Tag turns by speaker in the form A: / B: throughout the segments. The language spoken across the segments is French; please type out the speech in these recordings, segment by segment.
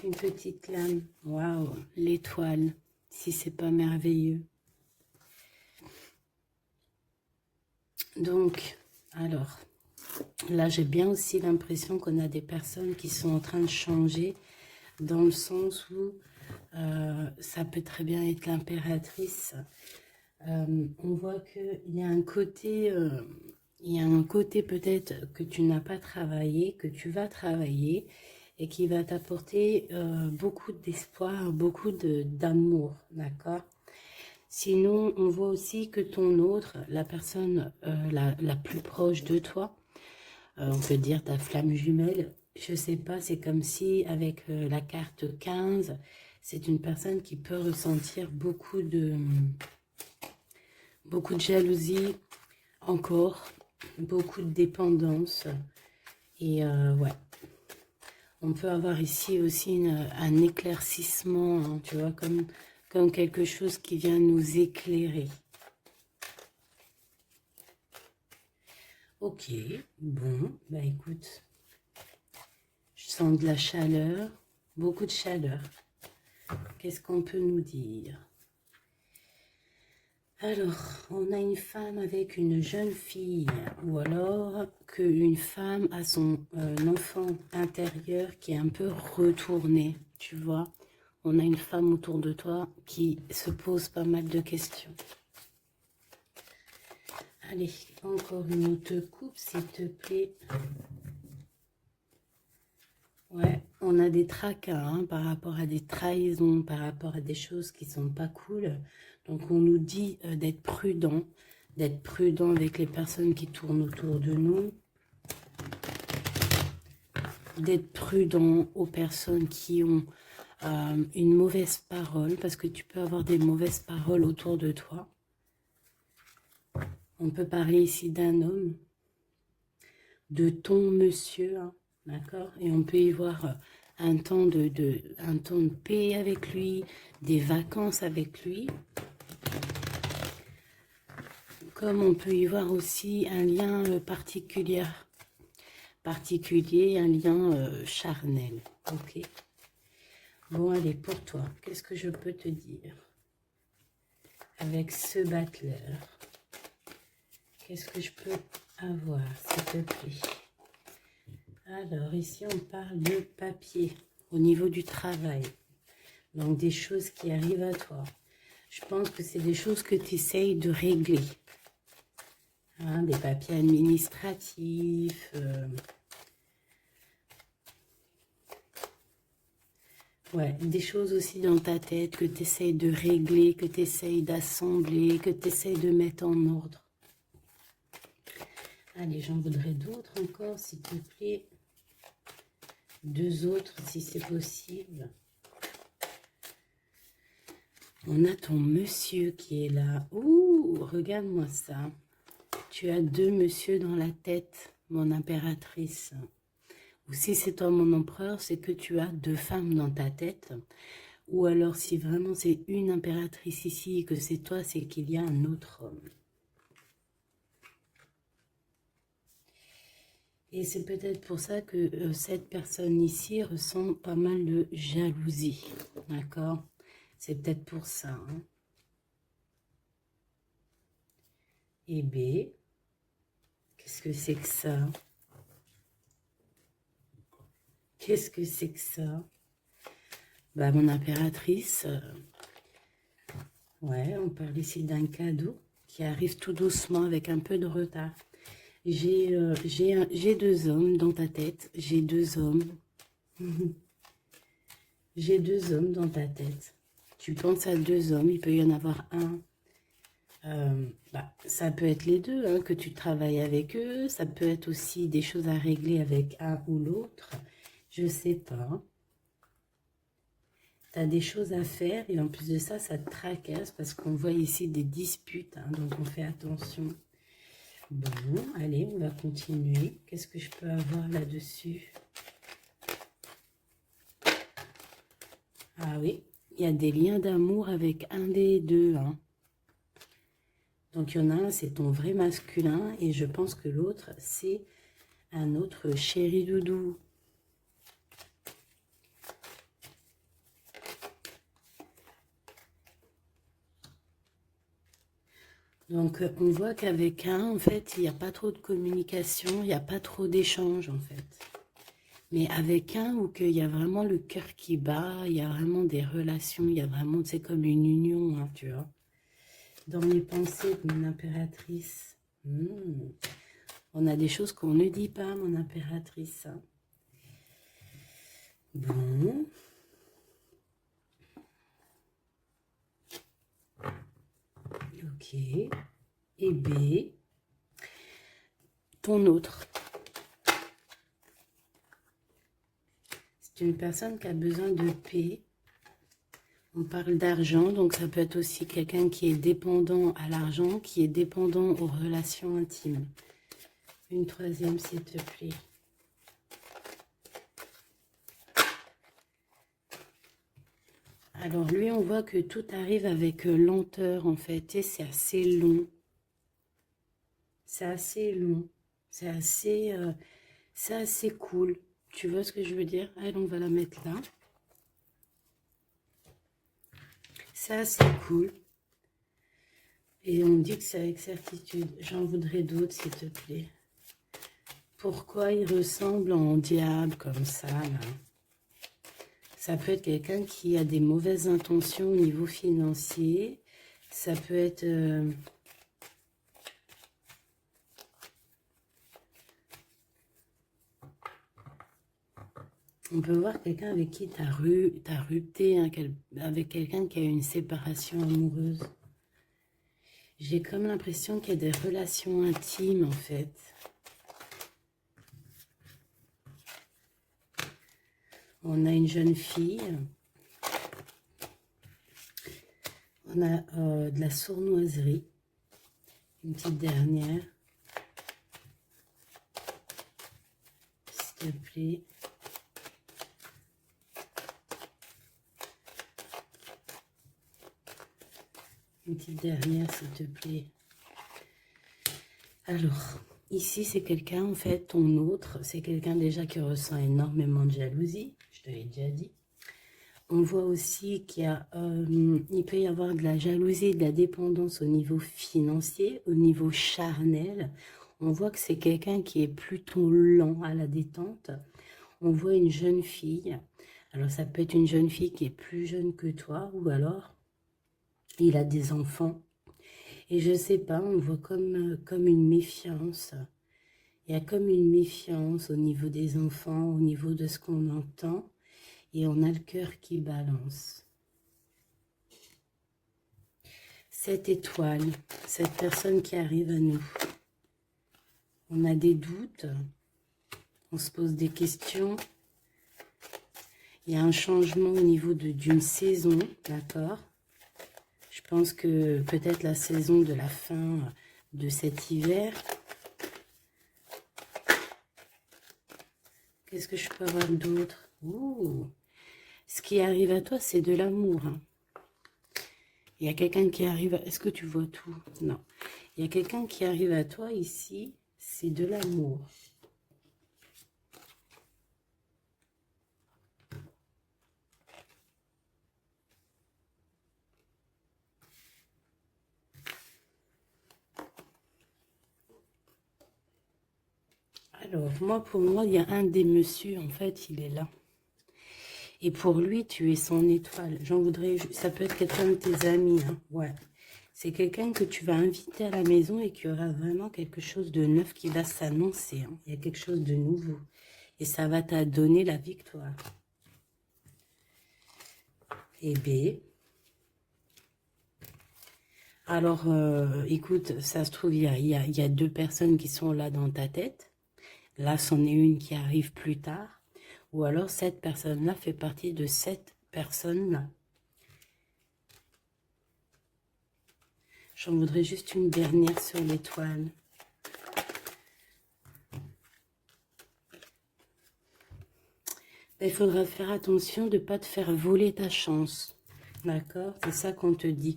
A: une petite lame. Waouh, l'étoile, si c'est pas merveilleux. Donc, alors, là j'ai bien aussi l'impression qu'on a des personnes qui sont en train de changer dans le sens où ça peut très bien être l'impératrice. On voit qu'il y a un côté, peut-être que tu n'as pas travaillé, que tu vas travailler et qui va t'apporter beaucoup d'espoir, beaucoup d'amour, d'accord? Sinon, on voit aussi que ton autre, la personne la plus proche de toi, on peut dire ta flamme jumelle, je sais pas, c'est comme si avec la carte 15, c'est une personne qui peut ressentir beaucoup de jalousie, encore, beaucoup de dépendance. Et ouais, on peut avoir ici aussi un éclaircissement, hein, tu vois, comme quelque chose qui vient nous éclairer. Ok, bon, bah écoute, je sens de la chaleur, beaucoup de chaleur. Qu'est-ce qu'on peut nous dire? Alors, on a une femme avec une jeune fille, ou alors qu'une femme a son enfant intérieur qui est un peu retourné, tu vois. On a une femme autour de toi qui se pose pas mal de questions. Allez, encore une autre coupe, s'il te plaît. Ouais, on a des tracas hein, par rapport à des trahisons, par rapport à des choses qui sont pas cool. Donc on nous dit d'être prudent avec les personnes qui tournent autour de nous, d'être prudent aux personnes qui ont une mauvaise parole, parce que tu peux avoir des mauvaises paroles autour de toi. On peut parler ici d'un homme, de ton monsieur, hein, d'accord? Et on peut y voir un temps de paix avec lui, des vacances avec lui. Comme on peut y voir aussi un lien particulier, un lien charnel. Ok. Bon, allez, pour toi, qu'est-ce que je peux te dire? Avec ce battleur, qu'est-ce que je peux avoir, s'il te plaît? Alors, ici, on parle de papier au niveau du travail. Donc, des choses qui arrivent à toi. Je pense que c'est des choses que tu essayes de régler. Hein, des papiers administratifs. Ouais, des choses aussi dans ta tête que tu essayes de régler, que tu essayes d'assembler, que tu essayes de mettre en ordre. Allez, j'en voudrais d'autres encore, s'il te plaît. 2 autres, si c'est possible. On a ton monsieur qui est là. Ouh, regarde-moi ça. Tu as 2 monsieur dans la tête, mon impératrice. Ou si c'est toi mon empereur, c'est que tu as 2 femmes dans ta tête. Ou alors, si vraiment c'est une impératrice ici et que c'est toi, c'est qu'il y a un autre homme. Et c'est peut-être pour ça que cette personne ici ressent pas mal de jalousie. D'accord? C'est peut-être pour ça. Hein. Et B, qu'est-ce que c'est que ça? Qu'est-ce que c'est que ça? Bah, mon impératrice, ouais, on parle ici d'un cadeau qui arrive tout doucement avec un peu de retard. J'ai 2 hommes dans ta tête. J'ai 2 hommes. J'ai 2 hommes dans ta tête. Tu penses à 2 hommes. Il peut y en avoir un. Ça peut être les deux, hein, que tu travailles avec eux. Ça peut être aussi des choses à régler avec un ou l'autre. Je sais pas. Tu as des choses à faire et en plus de ça, ça te tracasse parce qu'on voit ici des disputes. Hein, donc on fait attention. Bon, allez, on va continuer. Qu'est-ce que je peux avoir là-dessus? Ah oui, il y a des liens d'amour avec un des 2. Hein. Donc, il y en a un, c'est ton vrai masculin. Et je pense que l'autre, c'est un autre chéri doudou. Donc, on voit qu'avec un, en fait, il n'y a pas trop de communication, il n'y a pas trop d'échange, en fait. Mais avec un, où qu'il y a vraiment le cœur qui bat, il y a vraiment des relations, il y a vraiment, c'est comme une union, hein, tu vois. Dans les pensées de mon impératrice, on a des choses qu'on ne dit pas, mon impératrice. Hein. Bon. Ok. Et B, ton autre. C'est une personne qui a besoin de paix. On parle d'argent, donc ça peut être aussi quelqu'un qui est dépendant à l'argent, qui est dépendant aux relations intimes. Une troisième, s'il te plaît. Alors lui, on voit que tout arrive avec lenteur, en fait, et c'est assez long. C'est assez long. C'est assez cool. Tu vois ce que je veux dire? Allez, on va la mettre là. C'est assez cool. Et on dit que c'est avec certitude. J'en voudrais d'autres, s'il te plaît. Pourquoi il ressemble en diable comme ça, là? Ça peut être quelqu'un qui a des mauvaises intentions au niveau financier. Ça peut être... On peut voir quelqu'un avec qui tu as rupté, hein, avec quelqu'un qui a une séparation amoureuse. J'ai comme l'impression qu'il y a des relations intimes, en fait. On a une jeune fille. On a de la sournoiserie. Une petite dernière. S'il te plaît. Une petite dernière, s'il te plaît. Alors, ici, c'est quelqu'un, en fait, ton autre, c'est quelqu'un déjà qui ressent énormément de jalousie. Je te l'ai déjà dit. On voit aussi qu'il y a, il peut y avoir de la jalousie, de la dépendance au niveau financier, au niveau charnel. On voit que c'est quelqu'un qui est plutôt lent à la détente. On voit une jeune fille. Alors, ça peut être une jeune fille qui est plus jeune que toi, ou alors, il a des enfants. Et je sais pas, on voit comme une méfiance. Il y a comme une méfiance au niveau des enfants, au niveau de ce qu'on entend. Et on a le cœur qui balance. Cette étoile, cette personne qui arrive à nous. On a des doutes. On se pose des questions. Il y a un changement au niveau d'une saison, d'accord? Je pense que peut-être la saison de la fin de cet hiver. Qu'est-ce que je peux avoir d'autre? Ouh. Ce qui arrive à toi, c'est de l'amour. Hein. Il y a quelqu'un qui arrive... Est-ce que tu vois tout? Non. Il y a quelqu'un qui arrive à toi ici, c'est de l'amour. Alors, pour moi, il y a un des messieurs, en fait, il est là. Et pour lui, tu es son étoile. J'en voudrais... Ça peut être quelqu'un de tes amis, hein. Ouais. C'est quelqu'un que tu vas inviter à la maison et qui aura vraiment quelque chose de neuf qui va s'annoncer. Hein. Il y a quelque chose de nouveau. Et ça va te donner la victoire. Et B. Alors, écoute, ça se trouve, il y a deux personnes qui sont là dans ta tête. Là, c'en est une qui arrive plus tard. Ou alors, cette personne-là fait partie de cette personne-là. J'en voudrais juste une dernière sur l'étoile. Il faudra faire attention de ne pas te faire voler ta chance. D'accord? C'est ça qu'on te dit.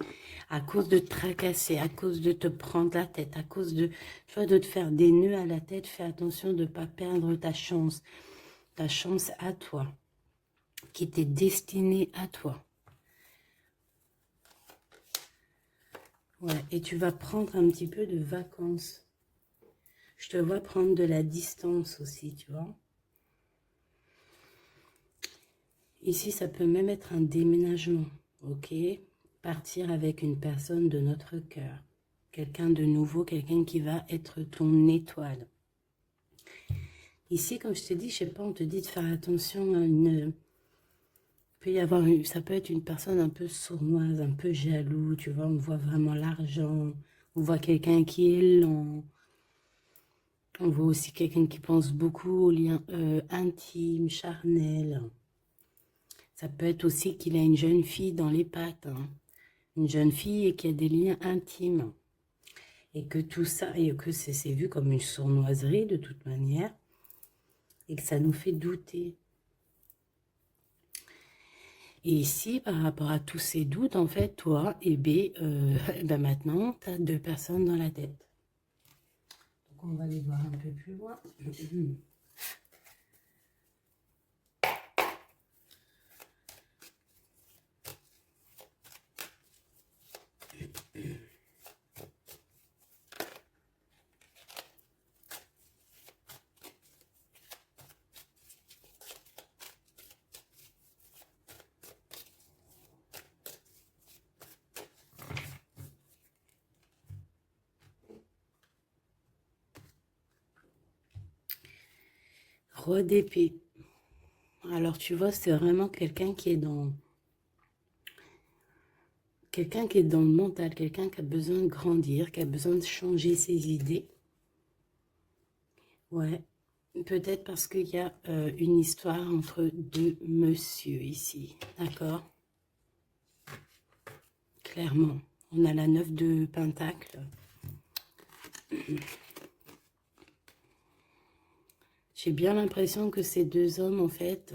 A: À cause de te tracasser, à cause de te prendre la tête, à cause de, tu vois, de te faire des nœuds à la tête, fais attention de ne pas perdre ta chance à toi, qui t'est destinée à toi. Ouais, et tu vas prendre un petit peu de vacances. Je te vois prendre de la distance aussi, tu vois. Ici, ça peut même être un déménagement, ok? Partir avec une personne de notre cœur. Quelqu'un de nouveau, quelqu'un qui va être ton étoile. Ici, comme je te dis, je sais pas, on te dit de faire attention à une... Peut y avoir ça peut être une personne un peu sournoise, un peu jaloux, tu vois, on voit vraiment l'argent, on voit quelqu'un qui est lent, on voit aussi quelqu'un qui pense beaucoup aux liens intimes, charnels. Ça peut être aussi qu'il a une jeune fille dans les pattes, hein. Une jeune fille et qui a des liens intimes. Et que tout ça, et que c'est vu comme une sournoiserie de toute manière, et que ça nous fait douter. Et ici, par rapport à tous ces doutes, en fait, toi, ben maintenant, tu as deux personnes dans la tête. Donc, on va aller voir un peu plus loin. Roi d'épée. Alors, tu vois, c'est vraiment quelqu'un qui est dans... Quelqu'un qui est dans le mental, quelqu'un qui a besoin de grandir, qui a besoin de changer ses idées. Ouais, peut-être parce qu'il y a une histoire entre deux messieurs ici, d'accord? Clairement, on a la 9 de Pentacle. J'ai bien l'impression que ces deux hommes, en fait,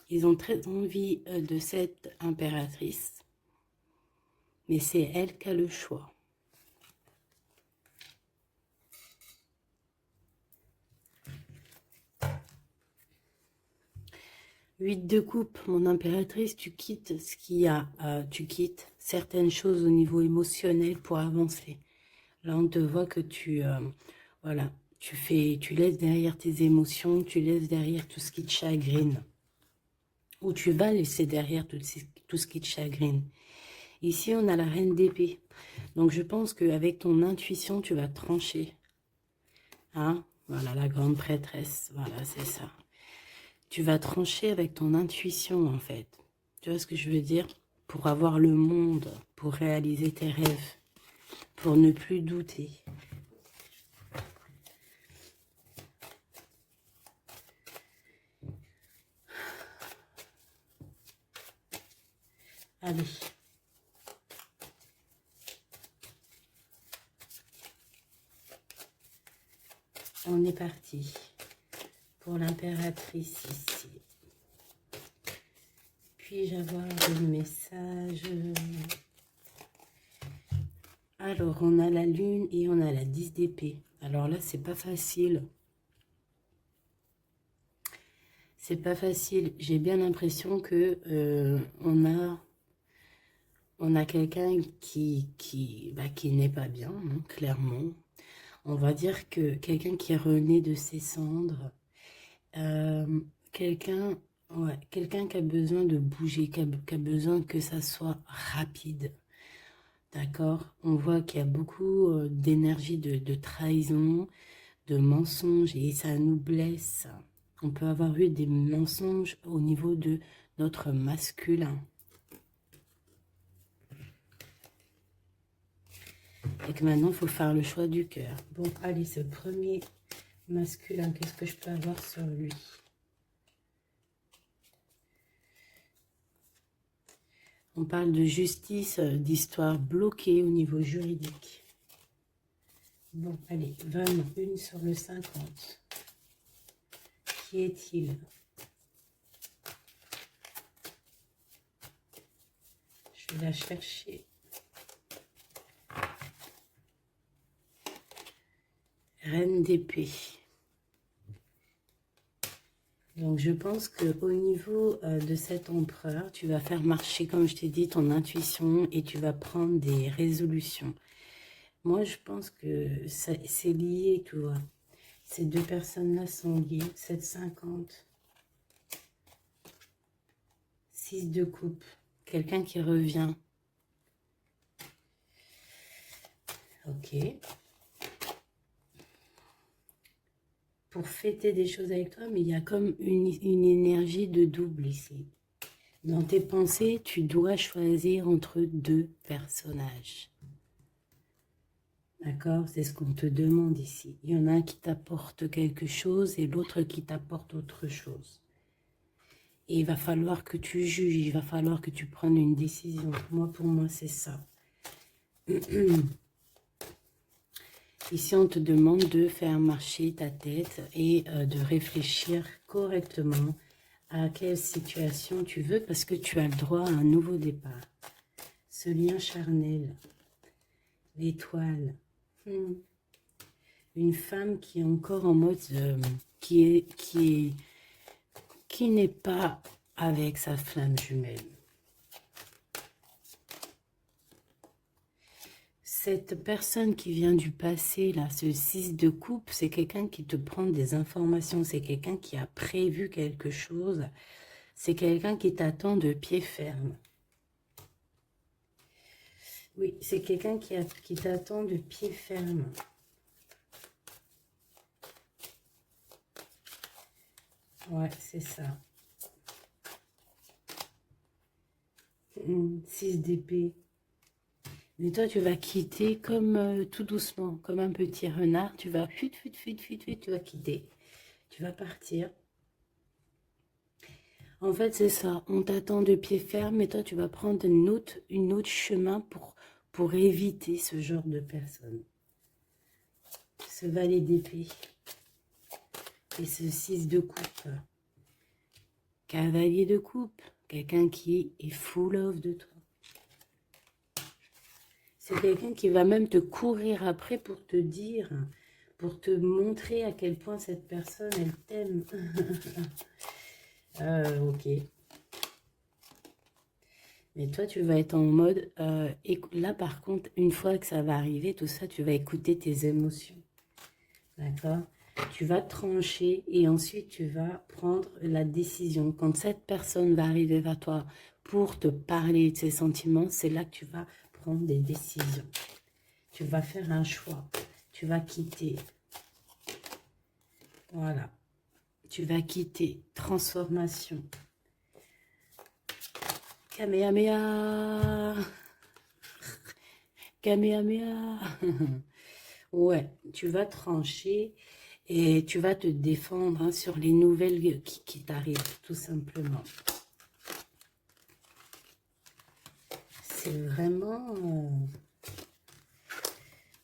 A: ils ont très envie de cette impératrice, mais c'est elle qui a le choix. Huit de coupe, mon impératrice, tu quittes ce qu'il y a, tu quittes certaines choses au niveau émotionnel pour avancer. Là, on te voit que voilà, tu laisses derrière tes émotions, tu laisses derrière tout ce qui te chagrine. Ou tu vas laisser derrière tout ce qui te chagrine. Ici, on a la reine d'épée. Donc, je pense qu'avec ton intuition, tu vas trancher. Hein? Voilà, la grande prêtresse. Voilà, c'est ça. Tu vas trancher avec ton intuition, en fait. Tu vois ce que je veux dire? Pour avoir le monde, pour réaliser tes rêves, pour ne plus douter. Allez. On est parti pour l'impératrice ici. Puis-je avoir le message? Alors, on a la lune et on a la 10 d'épée. Alors là, c'est pas facile. C'est pas facile. J'ai bien l'impression que on a quelqu'un qui n'est pas bien, hein, clairement. On va dire que quelqu'un qui est rené de ses cendres. Euh, quelqu'un quelqu'un qui a besoin de bouger, qui a besoin que ça soit rapide. D'accord? On voit qu'il y a beaucoup d'énergie de trahison, de mensonges, et ça nous blesse. On peut avoir eu des mensonges au niveau de notre masculin. Et que maintenant, il faut faire le choix du cœur. Bon, allez, ce premier masculin, qu'est-ce que je peux avoir sur lui? On parle de justice, d'histoire bloquée au niveau juridique. Bon, allez, vraiment, une sur le 50. Qui est-il? Je vais la chercher. Reine d'épée. Donc, je pense qu'au niveau de cet empereur, tu vas faire marcher, comme je t'ai dit, ton intuition et tu vas prendre des résolutions. Moi, je pense que c'est lié, tu vois. Ces deux personnes-là sont liées. 7,50. 6 de coupe. Quelqu'un qui revient. Ok. Pour fêter des choses avec toi, mais il y a comme une énergie de double ici. Dans tes pensées, tu dois choisir entre deux personnages. D'accord? C'est ce qu'on te demande ici. Il y en a un qui t'apporte quelque chose et l'autre qui t'apporte autre chose. Et il va falloir que tu juges, il va falloir que tu prennes une décision. Moi, pour moi, c'est ça. Ici, on te demande de faire marcher ta tête et de réfléchir correctement à quelle situation tu veux parce que tu as le droit à un nouveau départ. Ce lien charnel, l'étoile, une femme qui est encore en mode, qui n'est pas avec sa flamme jumelle. Cette personne qui vient du passé, là, ce 6 de coupe, c'est quelqu'un qui te prend des informations, c'est quelqu'un qui a prévu quelque chose, c'est quelqu'un qui t'attend de pied ferme. Oui, c'est quelqu'un qui t'attend de pied ferme. Ouais, c'est ça. 6 d'épée. Mais toi, tu vas quitter comme tout doucement, comme un petit renard. Tu vas fuit, tu vas quitter. Tu vas partir. En fait, c'est ça. On t'attend de pied ferme, mais toi, tu vas prendre une autre chemin pour éviter ce genre de personne. Ce valet d'épée. Et ce 6 de coupe. Cavalier de coupe. Quelqu'un qui est full of de toi. C'est quelqu'un qui va même te courir après pour te dire, pour te montrer à quel point cette personne, elle t'aime. Ok. Mais toi, tu vas être en mode... là, par contre, une fois que ça va arriver, tout ça, tu vas écouter tes émotions. D'accord? Tu vas trancher et ensuite, tu vas prendre la décision. Quand cette personne va arriver vers toi pour te parler de ses sentiments, c'est là que tu vas prendre des décisions. Tu vas faire un choix. Tu vas quitter. Voilà. Tu vas quitter. Transformation. Kamehameha. Kamehameha. Ouais, tu vas trancher et tu vas te défendre sur les nouvelles qui t'arrivent, tout simplement. C'est vraiment...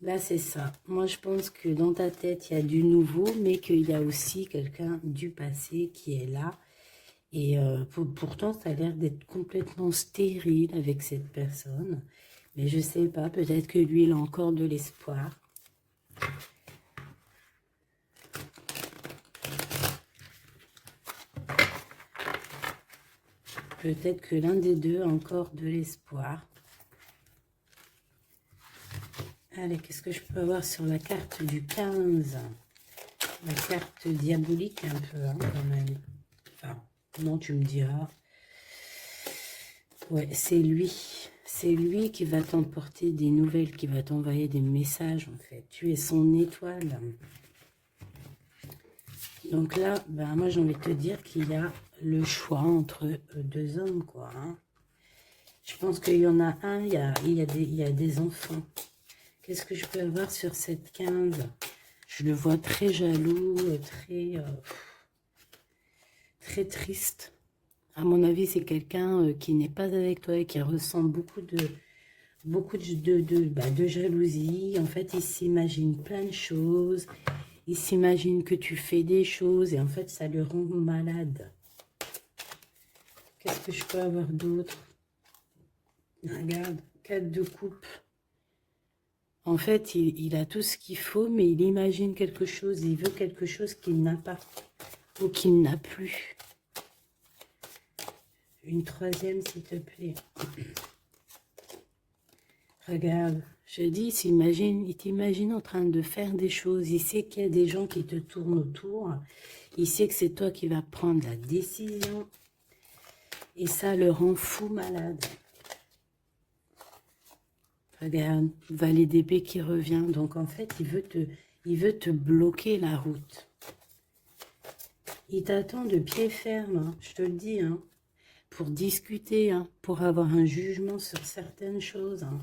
A: Là, c'est ça. Moi, je pense que dans ta tête, il y a du nouveau, mais qu'il y a aussi quelqu'un du passé qui est là. Et pourtant, ça a l'air d'être complètement stérile avec cette personne. Mais je sais pas, peut-être que lui, il a encore de l'espoir. Peut-être que l'un des deux a encore de l'espoir. Allez, qu'est-ce que je peux avoir sur la carte du 15? La carte diabolique un peu, hein, quand même. Enfin, non, tu me diras. Ouais, c'est lui. C'est lui qui va t'emporter des nouvelles, qui va t'envoyer des messages, en fait. Tu es son étoile. Donc là, ben, moi, j'ai envie de te dire qu'il y a le choix entre deux hommes, quoi. Hein. Je pense qu'il y en a un, il y a des enfants. Qu'est-ce que je peux avoir sur cette 15? Je le vois très jaloux, très triste. À mon avis, c'est quelqu'un qui n'est pas avec toi et qui ressent beaucoup de jalousie. En fait, il s'imagine plein de choses. Il s'imagine que tu fais des choses et en fait, ça le rend malade. Qu'est-ce que je peux avoir d'autre? Regarde, 4 de coupe. En fait, il a tout ce qu'il faut, mais il imagine quelque chose. Il veut quelque chose qu'il n'a pas. ou qu'il n'a plus. Une troisième, s'il te plaît. Regarde, je dis, il t'imagine en train de faire des choses. Il sait qu'il y a des gens qui te tournent autour. Il sait que c'est toi qui vas prendre la décision. Et ça le rend fou malade. Regarde, valet d'épée qui revient. Donc en fait, il veut te bloquer la route. Il t'attend de pied ferme, hein, je te le dis, hein, pour discuter, hein, pour avoir un jugement sur certaines choses. Hein.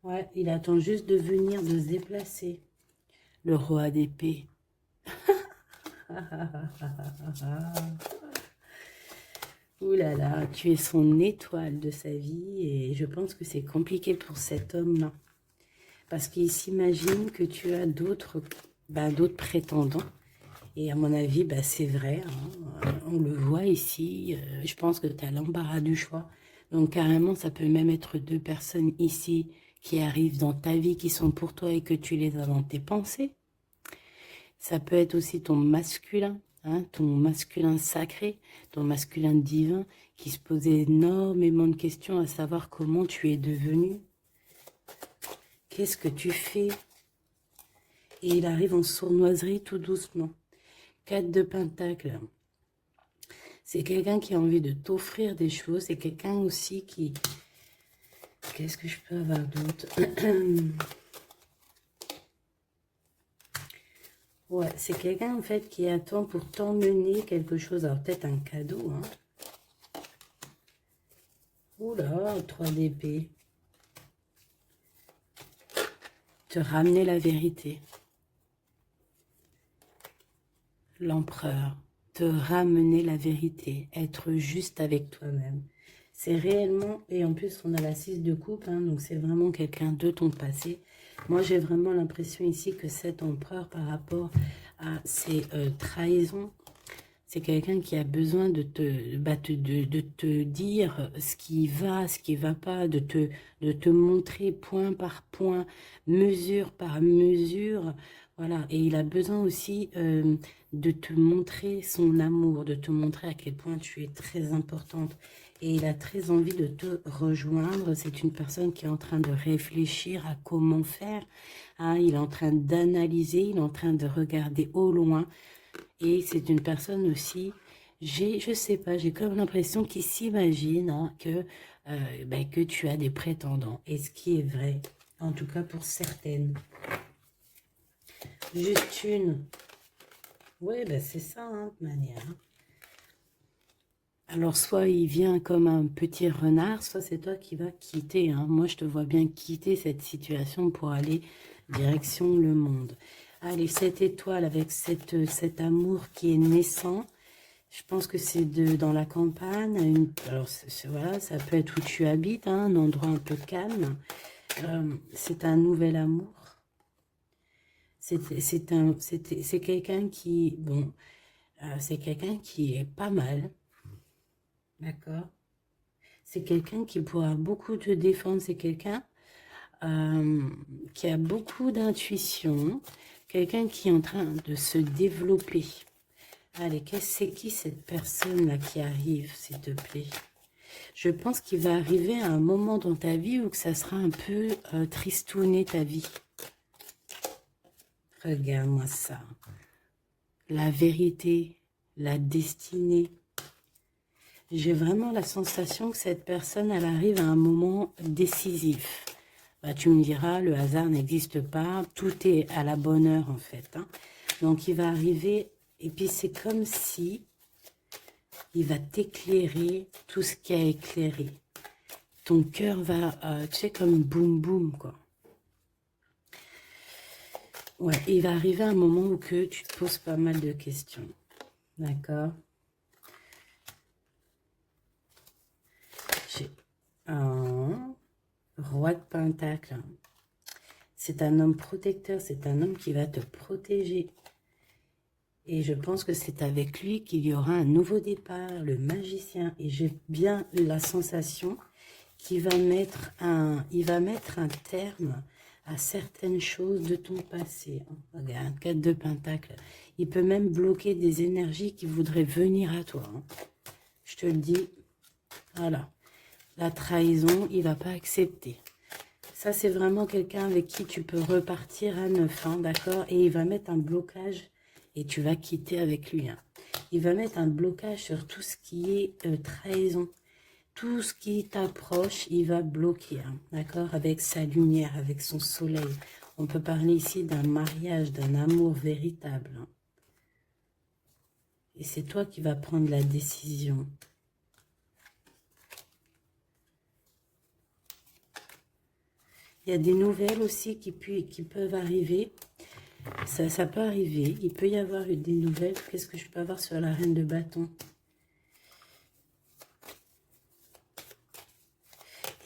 A: Ouais, il attend juste de venir, de se déplacer. Le roi d'épée. Ouh là là, tu es son étoile de sa vie et je pense que c'est compliqué pour cet homme-là. Parce qu'il s'imagine que tu as d'autres prétendants. Et à mon avis, c'est vrai, hein, on le voit ici. Je pense que tu as l'embarras du choix. Donc carrément, ça peut même être deux personnes ici qui arrivent dans ta vie, qui sont pour toi et que tu les as dans tes pensées. Ça peut être aussi ton masculin. Hein, ton masculin sacré, ton masculin divin, qui se posait énormément de questions à savoir comment tu es devenu. Qu'est-ce que tu fais? Et il arrive en sournoiserie tout doucement. 4 de Pentacles. C'est quelqu'un qui a envie de t'offrir des choses. C'est quelqu'un aussi qui... Qu'est-ce que je peux avoir d'autre? Ouais, c'est quelqu'un en fait qui attend pour t'emmener quelque chose. Alors peut-être un cadeau. Hein. Oula, 3 d'épée. Te ramener la vérité. L'empereur. Te ramener la vérité. Être juste avec toi-même. C'est réellement, et en plus on a la 6 de coupe, hein, donc c'est vraiment quelqu'un de ton passé. Moi j'ai vraiment l'impression ici que cet empereur par rapport à ses trahisons, c'est quelqu'un qui a besoin de te dire ce qui va pas, de te montrer point par point, mesure par mesure. Voilà, et il a besoin aussi de te montrer son amour, de te montrer à quel point tu es très importante. Et il a très envie de te rejoindre. C'est une personne qui est en train de réfléchir à comment faire. Hein, il est en train d'analyser, il est en train de regarder au loin. Et c'est une personne aussi, je sais pas, j'ai comme l'impression qu'il s'imagine hein, que tu as des prétendants. Et ce qui est vrai, en tout cas pour certaines. Juste une. Oui, c'est ça, hein, de manière. Alors, soit il vient comme un petit renard, soit c'est toi qui vas quitter. Hein. Moi, je te vois bien quitter cette situation pour aller direction le monde. Allez, cette étoile avec cet amour qui est naissant. Je pense que c'est dans la campagne. Alors, voilà, ça peut être où tu habites, hein, un endroit un peu calme. C'est un nouvel amour. C'est quelqu'un qui, bon, c'est quelqu'un qui est pas mal. D'accord? C'est quelqu'un qui pourra beaucoup te défendre. C'est quelqu'un qui a beaucoup d'intuition. Quelqu'un qui est en train de se développer. Allez, c'est qui cette personne-là qui arrive, s'il te plaît? Je pense qu'il va arriver à un moment dans ta vie où que ça sera un peu tristouné ta vie. Regarde-moi ça. La vérité, la destinée. J'ai vraiment la sensation que cette personne, elle arrive à un moment décisif. Bah, tu me diras, le hasard n'existe pas, tout est à la bonne heure en fait. Hein. Donc il va arriver, et puis c'est comme si il va t'éclairer tout ce qui a éclairé. Ton cœur va, tu sais, comme boum boum quoi. Ouais, il va arriver un moment où que tu te poses pas mal de questions. D'accord? J'ai un roi de Pentacle. C'est un homme protecteur, c'est un homme qui va te protéger. Et je pense que c'est avec lui qu'il y aura un nouveau départ, le magicien. Et j'ai bien la sensation qu'il va mettre un terme à certaines choses de ton passé. Regarde, 4 de Pentacle. Il peut même bloquer des énergies qui voudraient venir à toi. Hein. Je te le dis, voilà. La trahison, il ne va pas accepter. Ça, c'est vraiment quelqu'un avec qui tu peux repartir à neuf, hein, d'accord? Et il va mettre un blocage et tu vas quitter avec lui. Hein. Il va mettre un blocage sur tout ce qui est trahison. Tout ce qui t'approche, il va bloquer, hein, d'accord? Avec sa lumière, avec son soleil. On peut parler ici d'un mariage, d'un amour véritable. Hein. Et c'est toi qui vas prendre la décision. Il y a des nouvelles aussi qui peuvent arriver. Ça peut arriver. Il peut y avoir des nouvelles. Qu'est-ce que je peux avoir sur la reine de bâton?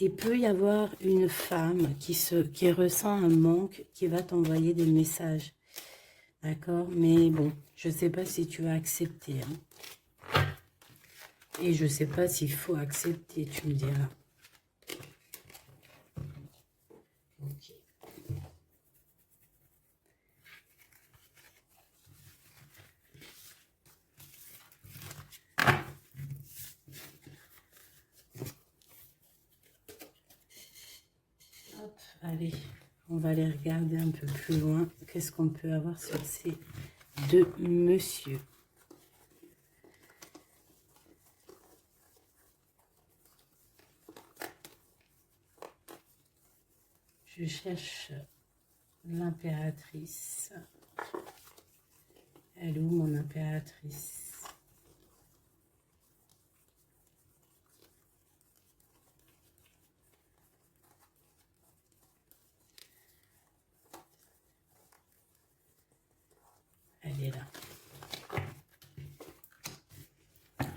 A: Il peut y avoir une femme qui ressent un manque, qui va t'envoyer des messages. D'accord? Mais bon, je ne sais pas si tu vas accepter. Hein. Et je ne sais pas s'il faut accepter, tu me diras. Ok. Hop, allez, on va aller regarder un peu plus loin. Qu'est-ce qu'on peut avoir sur ces deux messieurs? Je cherche l'impératrice. Elle est où mon impératrice? Elle est là.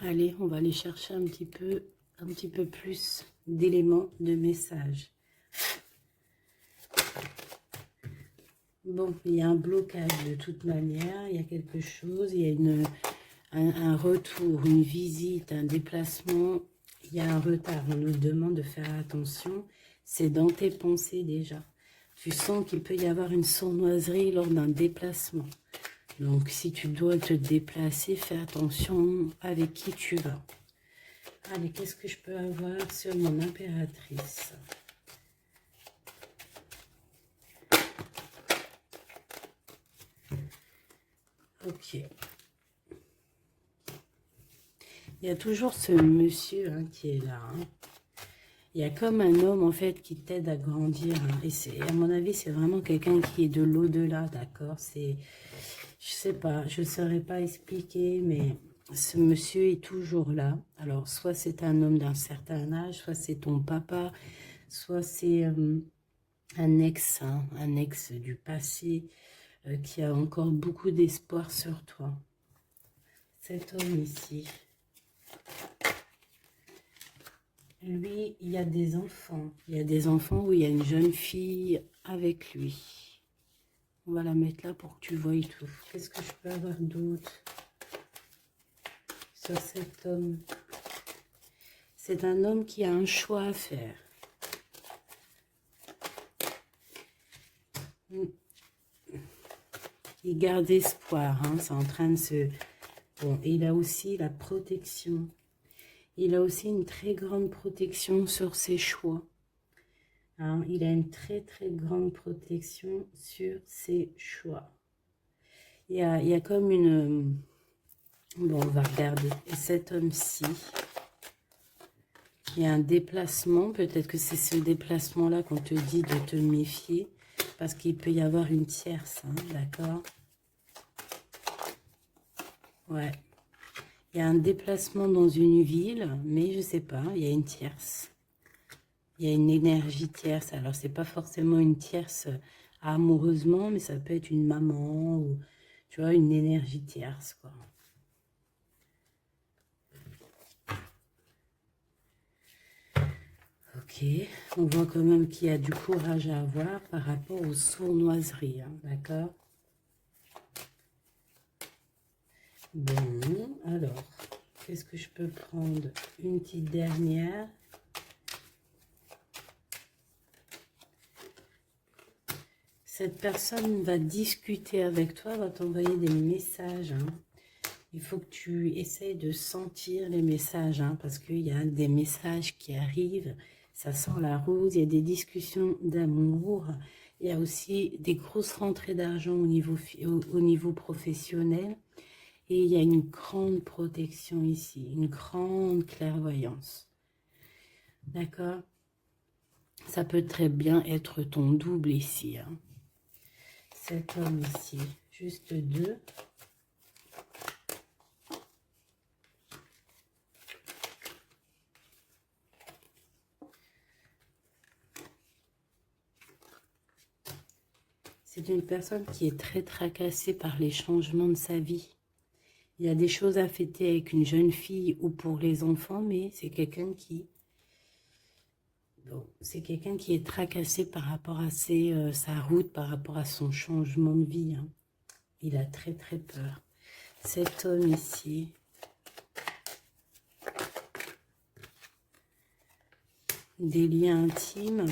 A: Allez, on va aller chercher un petit peu plus d'éléments de message. Bon, il y a un blocage de toute manière, il y a quelque chose, il y a un retour, une visite, un déplacement, il y a un retard. On nous demande de faire attention, c'est dans tes pensées déjà. Tu sens qu'il peut y avoir une sournoiserie lors d'un déplacement. Donc, si tu dois te déplacer, fais attention avec qui tu vas. Allez, qu'est-ce que je peux avoir sur mon impératrice? Ok. Il y a toujours ce monsieur hein, qui est là. Hein. Il y a comme un homme en fait qui t'aide à grandir. Hein, et à mon avis, c'est vraiment quelqu'un qui est de l'au-delà, d'accord? C'est, je sais pas, je ne saurais pas expliquer, mais ce monsieur est toujours là. Alors, soit c'est un homme d'un certain âge, soit c'est ton papa, soit c'est un ex, hein, un ex du passé qui a encore beaucoup d'espoir sur toi. Cet homme ici. Lui, il y a des enfants. Il y a des enfants où il y a une jeune fille avec lui. On va la mettre là pour que tu voies tout. Qu'est-ce que je peux avoir d'autre sur cet homme? C'est un homme qui a un choix à faire. Il garde espoir. Hein, c'est en train de se... Bon, il a aussi la protection. Il a aussi une très grande protection sur ses choix. Hein, il a une très très grande protection sur ses choix. Il y a comme une... Bon, on va regarder. Et cet homme-ci, il y a un déplacement. Peut-être que c'est ce déplacement-là qu'on te dit de te méfier. Parce qu'il peut y avoir une tierce, hein, d'accord? Ouais. Il y a un déplacement dans une ville, mais je sais pas, il y a une tierce. Il y a une énergie tierce. Alors, c'est pas forcément une tierce amoureusement, mais ça peut être une maman ou, tu vois, une énergie tierce, quoi. Ok, on voit quand même qu'il y a du courage à avoir par rapport aux sournoiseries, hein, d'accord? Bon, alors, qu'est-ce que je peux prendre? Une petite dernière. Cette personne va discuter avec toi, va t'envoyer des messages. Hein. Il faut que tu essayes de sentir les messages, hein, parce qu'il y a des messages qui arrivent. Ça sent la rose, il y a des discussions d'amour. Il y a aussi des grosses rentrées d'argent au niveau professionnel. Et il y a une grande protection ici, une grande clairvoyance. D'accord? Ça peut très bien être ton double ici. Hein. Cet homme ici, juste deux. C'est une personne qui est très tracassée par les changements de sa vie. Il y a des choses à fêter avec une jeune fille ou pour les enfants, mais c'est quelqu'un qui... Bon, c'est quelqu'un qui est tracassé par rapport à sa route, par rapport à son changement de vie. Hein. Il a très très peur. Cet homme ici... Des liens intimes,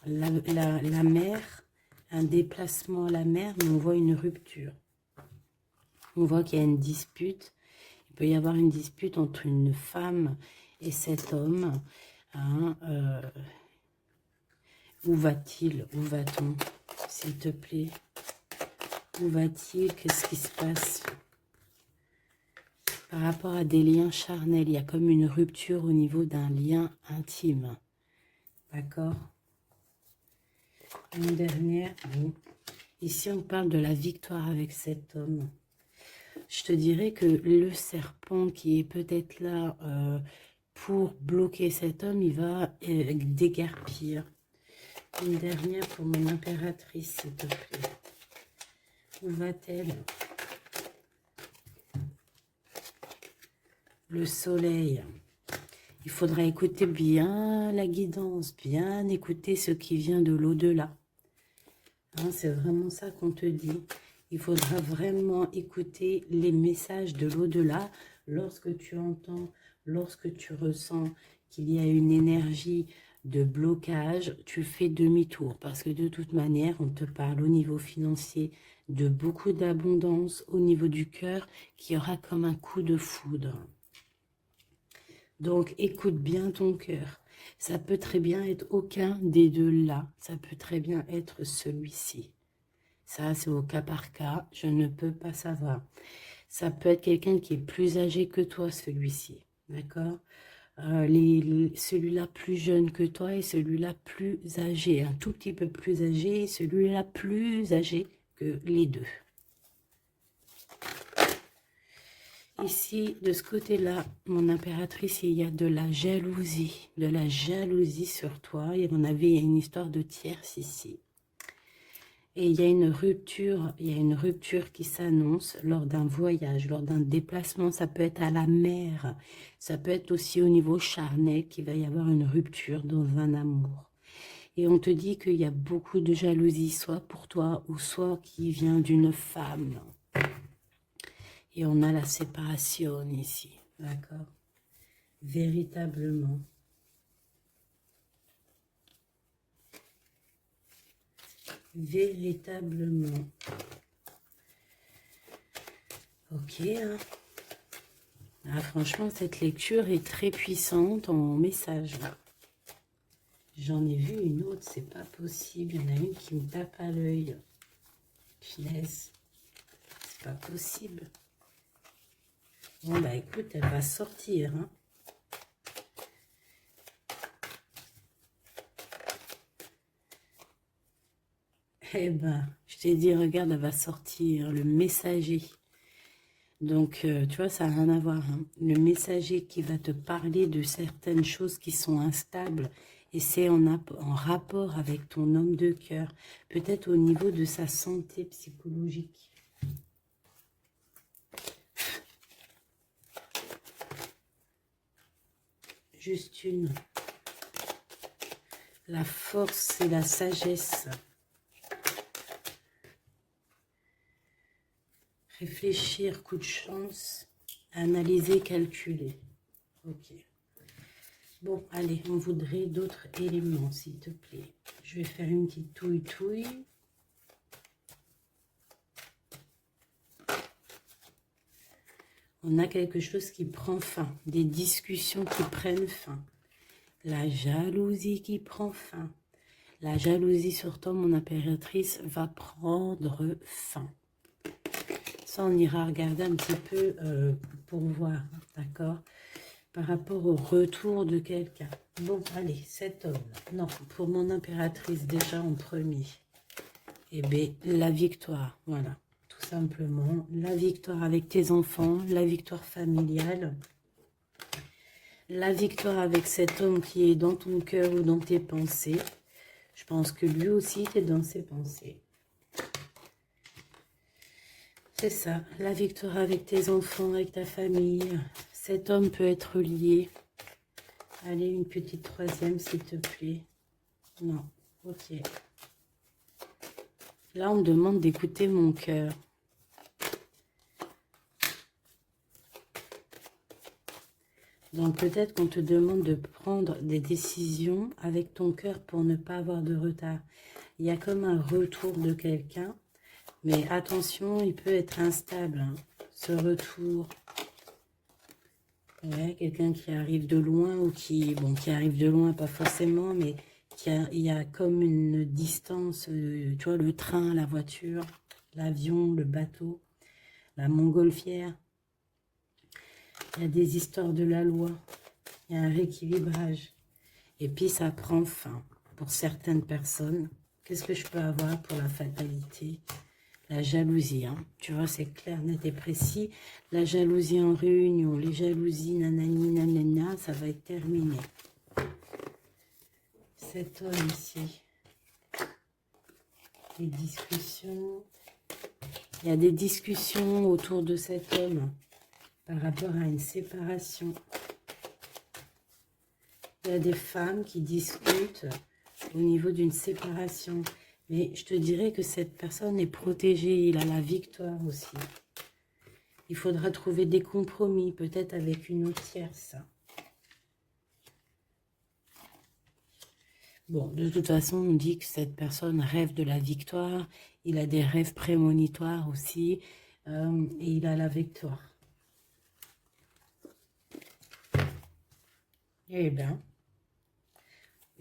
A: la mer, un déplacement à la mer, mais on voit une rupture. On voit qu'il y a une dispute. Il peut y avoir une dispute entre une femme et cet homme. Hein, où va-t-il? Où va-t-on? S'il te plaît. Où va-t-il? Qu'est-ce qui se passe? Par rapport à des liens charnels, il y a comme une rupture au niveau d'un lien intime. D'accord? Une dernière. Bon. Ici, on parle de la victoire avec cet homme. Je te dirais que le serpent qui est peut-être là pour bloquer cet homme, il va déguerpir. Une dernière pour mon impératrice, s'il te plaît. Où va-t-elle? Le soleil. Il faudra écouter bien la guidance, bien écouter ce qui vient de l'au-delà. Hein, c'est vraiment ça qu'on te dit. Il faudra vraiment écouter les messages de l'au-delà lorsque tu entends, lorsque tu ressens qu'il y a une énergie de blocage, tu fais demi-tour parce que de toute manière, on te parle au niveau financier de beaucoup d'abondance, au niveau du cœur, qui aura comme un coup de foudre. Donc, écoute bien ton cœur. Ça peut très bien être aucun des deux là. Ça peut très bien être celui-ci. Ça, c'est au cas par cas. Je ne peux pas savoir. Ça peut être quelqu'un qui est plus âgé que toi, celui-ci. D'accord? Celui-là plus jeune que toi et celui-là plus âgé. Un tout petit peu plus âgé et celui-là plus âgé que les deux. Ici, de ce côté-là, mon impératrice, il y a de la jalousie sur toi. Et on avait une histoire de tierce ici. Et il y a une rupture qui s'annonce lors d'un voyage, lors d'un déplacement. Ça peut être à la mer, ça peut être aussi au niveau charnel qu'il va y avoir une rupture dans un amour. Et on te dit qu'il y a beaucoup de jalousie, soit pour toi ou soit qui vient d'une femme. Et on a la séparation ici, d'accord? Véritablement. Véritablement. Ok. Hein. Ah, franchement, cette lecture est très puissante en message. J'en ai vu une autre, c'est pas possible. Il y en a une qui me tape à l'œil. Finesse. C'est pas possible. Bon, bah écoute, elle va sortir. Hein. Eh ben, je t'ai dit, regarde, elle va sortir. Le messager. Donc, tu vois, ça n'a rien à voir. Hein. Le messager qui va te parler de certaines choses qui sont instables. Et c'est en rapport avec ton homme de cœur. Peut-être au niveau de sa santé psychologique. Juste une. La force et la sagesse. Réfléchir, coup de chance. Analyser, calculer. Ok. Bon, allez, on voudrait d'autres éléments, s'il te plaît. Je vais faire une petite touille-touille. On a quelque chose qui prend fin, des discussions qui prennent fin. La jalousie qui prend fin. La jalousie sur toi, mon impératrice, va prendre fin. Ça, on ira regarder un petit peu pour voir, d'accord? Par rapport au retour de quelqu'un. Bon, allez, cet homme. Non, pour mon impératrice, déjà en premier. Eh bien, la victoire, voilà. Tout simplement, la victoire avec tes enfants, la victoire familiale. La victoire avec cet homme qui est dans ton cœur ou dans tes pensées. Je pense que lui aussi est dans ses pensées. C'est ça, la victoire avec tes enfants, avec ta famille. Cet homme peut être lié. Allez, une petite troisième, s'il te plaît. Non, ok. Là, on me demande d'écouter mon cœur. Donc, peut-être qu'on te demande de prendre des décisions avec ton cœur pour ne pas avoir de retard. Il y a comme un retour de quelqu'un. Mais attention, il peut être instable, hein, ce retour. Ouais, quelqu'un qui arrive de loin ou qui arrive de loin, pas forcément, mais il y a comme une distance, tu vois, le train, la voiture, l'avion, le bateau, la montgolfière. Il y a des histoires de la loi, il y a un rééquilibrage. Et puis ça prend fin pour certaines personnes. Qu'est-ce que je peux avoir pour la fatalité ? La jalousie, hein. Tu vois, c'est clair, net et précis. La jalousie en réunion, les jalousies, nanani, nanana, ça va être terminé. Cet homme ici, les discussions. Il y a des discussions autour de cet homme par rapport à une séparation. Il y a des femmes qui discutent au niveau d'une séparation. Mais je te dirais que cette personne est protégée, il a la victoire aussi. Il faudra trouver des compromis, peut-être avec une autre tierce. Bon, de toute façon, on dit que cette personne rêve de la victoire. Il a des rêves prémonitoires aussi. Et il a la victoire. Eh bien.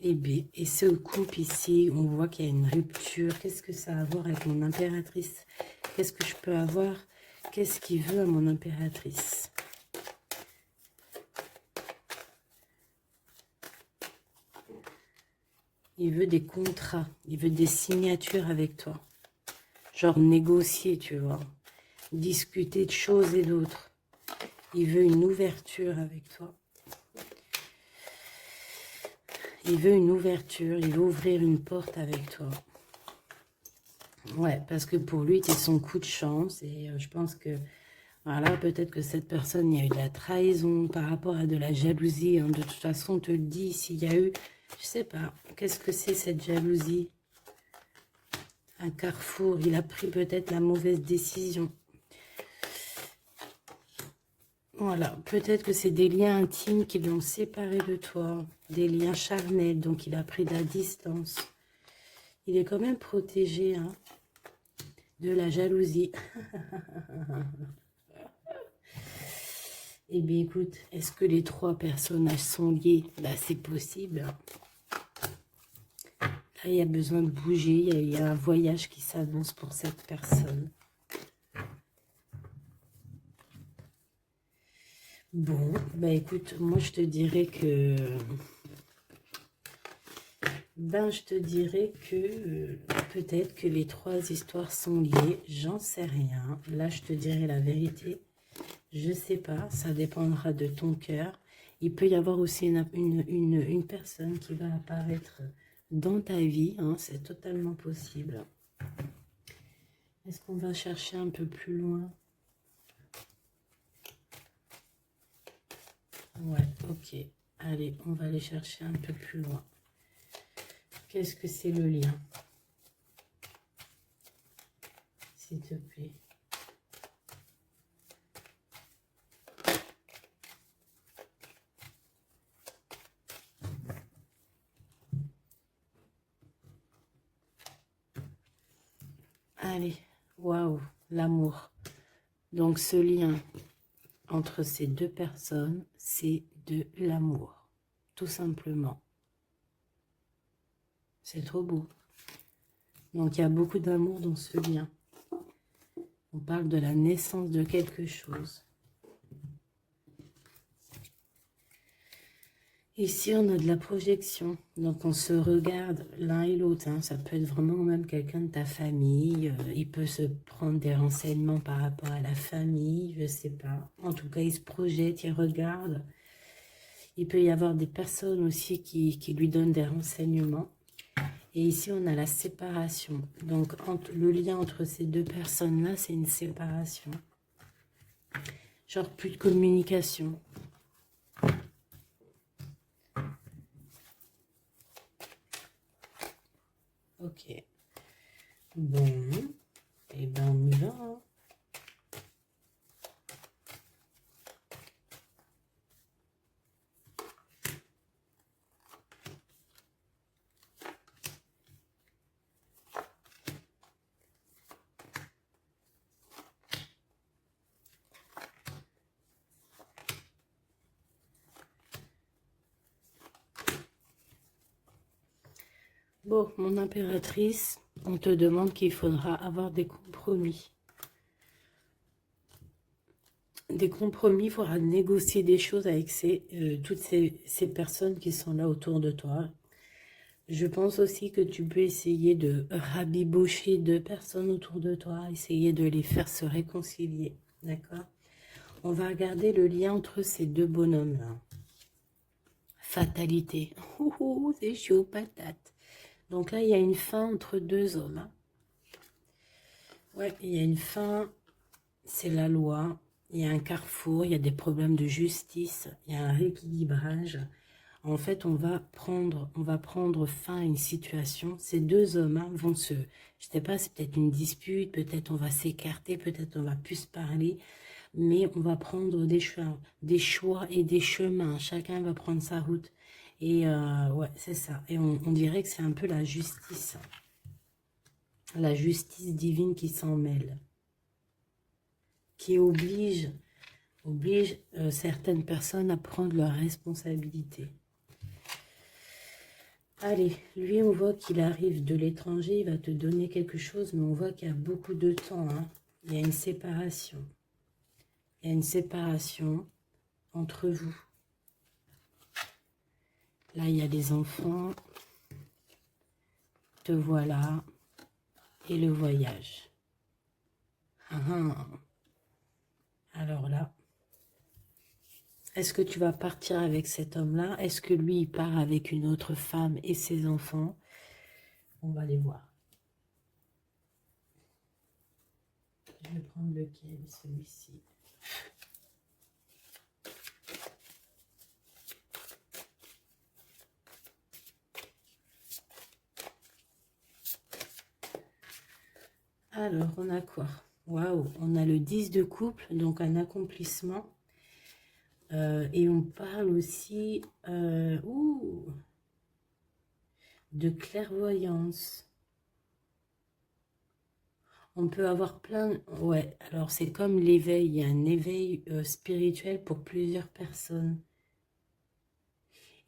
A: Et ce couple ici, on voit qu'il y a une rupture. Qu'est-ce que ça a à voir avec mon impératrice? Qu'est-ce que je peux avoir? Qu'est-ce qu'il veut à mon impératrice? Il veut des contrats. Il veut des signatures avec toi. Genre négocier, tu vois. Discuter de choses et d'autres. Il veut une ouverture avec toi. Il veut une ouverture, il veut ouvrir une porte avec toi. Ouais, parce que pour lui, tu es son coup de chance. Et je pense que, voilà, peut-être que cette personne, il y a eu de la trahison par rapport à de la jalousie. Hein. De toute façon, on te le dit, s'il y a eu, je sais pas, qu'est-ce que c'est cette jalousie? Un carrefour, il a pris peut-être la mauvaise décision. Voilà, peut-être que c'est des liens intimes qui l'ont séparé de toi, des liens charnels, donc il a pris de la distance. Il est quand même protégé hein, de la jalousie. Eh bien, écoute, est-ce que les trois personnages sont liés? Là, c'est possible. Là, il y a besoin de bouger, il y a un voyage qui s'annonce pour cette personne. Bon, bah écoute, moi je te dirais que... je te dirais que peut-être que les trois histoires sont liées, j'en sais rien. Là, je te dirais la vérité. Je sais pas, ça dépendra de ton cœur. Il peut y avoir aussi une personne qui va apparaître dans ta vie, hein, c'est totalement possible. Est-ce qu'on va chercher un peu plus loin? Ouais, ok. Allez, on va aller chercher un peu plus loin. Qu'est-ce que c'est le lien? S'il te plaît. Allez, waouh, l'amour. Donc ce lien, entre ces deux personnes, c'est de l'amour, tout simplement. C'est trop beau. Donc, il y a beaucoup d'amour dans ce lien. On parle de la naissance de quelque chose. Ici, on a de la projection. Donc, on se regarde l'un et l'autre. Hein. Ça peut être vraiment même quelqu'un de ta famille. Il peut se prendre des renseignements par rapport à la famille. Je ne sais pas. En tout cas, il se projette, il regarde. Il peut y avoir des personnes aussi qui lui donnent des renseignements. Et ici, on a la séparation. Donc, le lien entre ces deux personnes-là, c'est une séparation. Genre, plus de communication. Ok. Bon. Et ben, on y va. Hein. Bon, mon impératrice, on te demande qu'il faudra avoir des compromis. Des compromis, il faudra négocier des choses avec toutes ces personnes qui sont là autour de toi. Je pense aussi que tu peux essayer de rabibocher deux personnes autour de toi, essayer de les faire se réconcilier, d'accord? On va regarder le lien entre ces deux bonhommes-là. Fatalité. Oh, c'est chaud, patate. Donc là, il y a une fin entre deux hommes. Hein. Ouais, il y a une fin, c'est la loi. Il y a un carrefour, il y a des problèmes de justice, il y a un rééquilibrage. En fait, on va prendre fin à une situation. Ces deux hommes hein, vont se... Je sais pas, c'est peut-être une dispute, peut-être on va s'écarter, peut-être on va plus se parler. Mais on va prendre des choix et des chemins. Chacun va prendre sa route. Et ouais, c'est ça. Et on dirait que c'est un peu la justice. La justice divine qui s'en mêle. Qui oblige certaines personnes à prendre leurs responsabilités. Allez, lui, on voit qu'il arrive de l'étranger, il va te donner quelque chose, mais on voit qu'il y a beaucoup de temps. Hein. Il y a une séparation. Il y a une séparation entre vous. Là, il y a des enfants. Te voilà. Et le voyage. Alors là, est-ce que tu vas partir avec cet homme-là? Est-ce que lui, il part avec une autre femme et ses enfants? On va les voir. Je vais prendre lequel, celui-ci. Alors, on a quoi? Waouh, on a le 10 de couple, donc un accomplissement. Et on parle aussi de clairvoyance. On peut avoir plein... Ouais, alors c'est comme l'éveil. Il y a un éveil spirituel pour plusieurs personnes.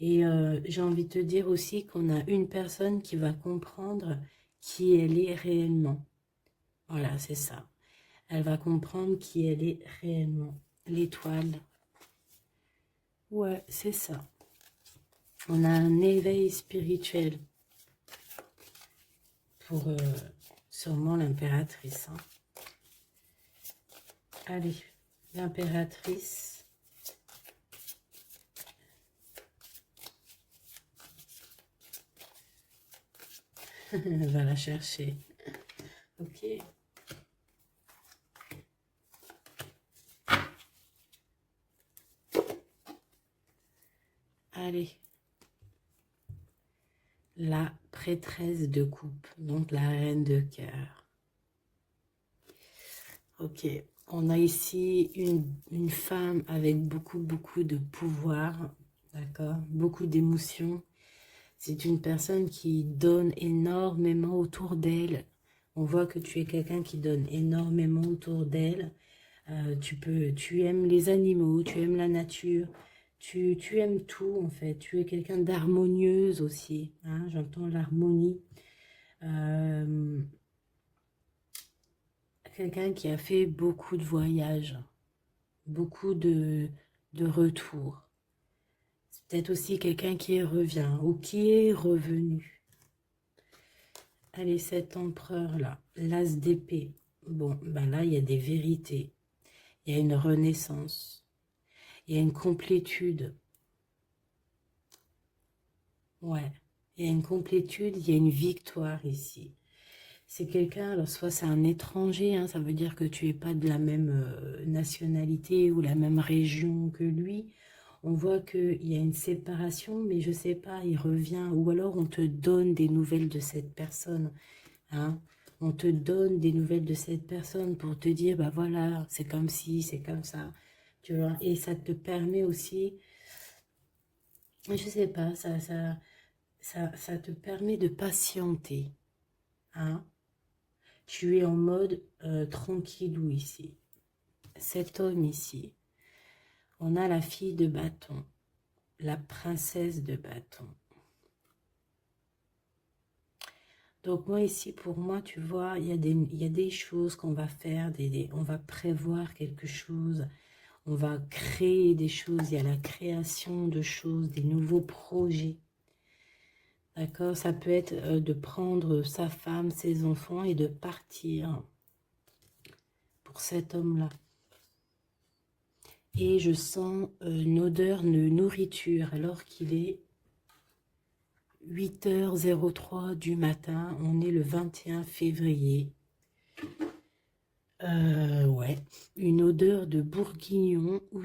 A: Et j'ai envie de te dire aussi qu'on a une personne qui va comprendre qui elle est réellement. Voilà, c'est ça. Elle va comprendre qui elle est réellement. L'étoile. Ouais, c'est ça. On a un éveil spirituel pour sûrement l'impératrice. Hein. Allez, l'impératrice. Elle va la chercher. Ok. Allez. La prêtresse de coupe, donc la reine de cœur. Ok. On a ici une femme avec beaucoup de pouvoir. D'accord? Beaucoup d'émotions. C'est une personne qui donne énormément autour d'elle. On voit que tu es quelqu'un qui donne énormément autour d'elle. Tu aimes les animaux, tu aimes la nature, tu aimes tout en fait. Tu es quelqu'un d'harmonieuse aussi, hein, j'entends l'harmonie. Quelqu'un qui a fait beaucoup de voyages, beaucoup de retours. C'est peut-être aussi quelqu'un qui revient ou qui est revenu. Allez, cet empereur-là, l'as d'épée. Bon, ben là, il y a des vérités. Il y a une renaissance. Il y a une complétude. Ouais, il y a une complétude, il y a une victoire ici. C'est quelqu'un, alors soit c'est un étranger, hein, ça veut dire que tu n'es pas de la même nationalité ou la même région que lui. On voit qu'il y a une séparation, mais je ne sais pas, il revient. Ou alors on te donne des nouvelles de cette personne. Hein. On te donne des nouvelles de cette personne pour te dire, bah voilà, c'est comme ci, c'est comme ça. Tu vois, et ça te permet aussi, je sais pas, ça te permet de patienter. Hein. Tu es en mode tranquillou ici. Cet homme ici, on a la fille de bâton, la princesse de bâton. Donc moi ici, pour moi, tu vois, il y a des choses qu'on va faire, on va prévoir quelque chose, on va créer des choses, il y a la création de choses, des nouveaux projets. D'accord? Ça peut être de prendre sa femme, ses enfants et de partir pour cet homme-là. Et je sens une odeur de nourriture alors qu'il est 8h03 du matin. On est le 21 février. Ouais, une odeur de bourguignon ou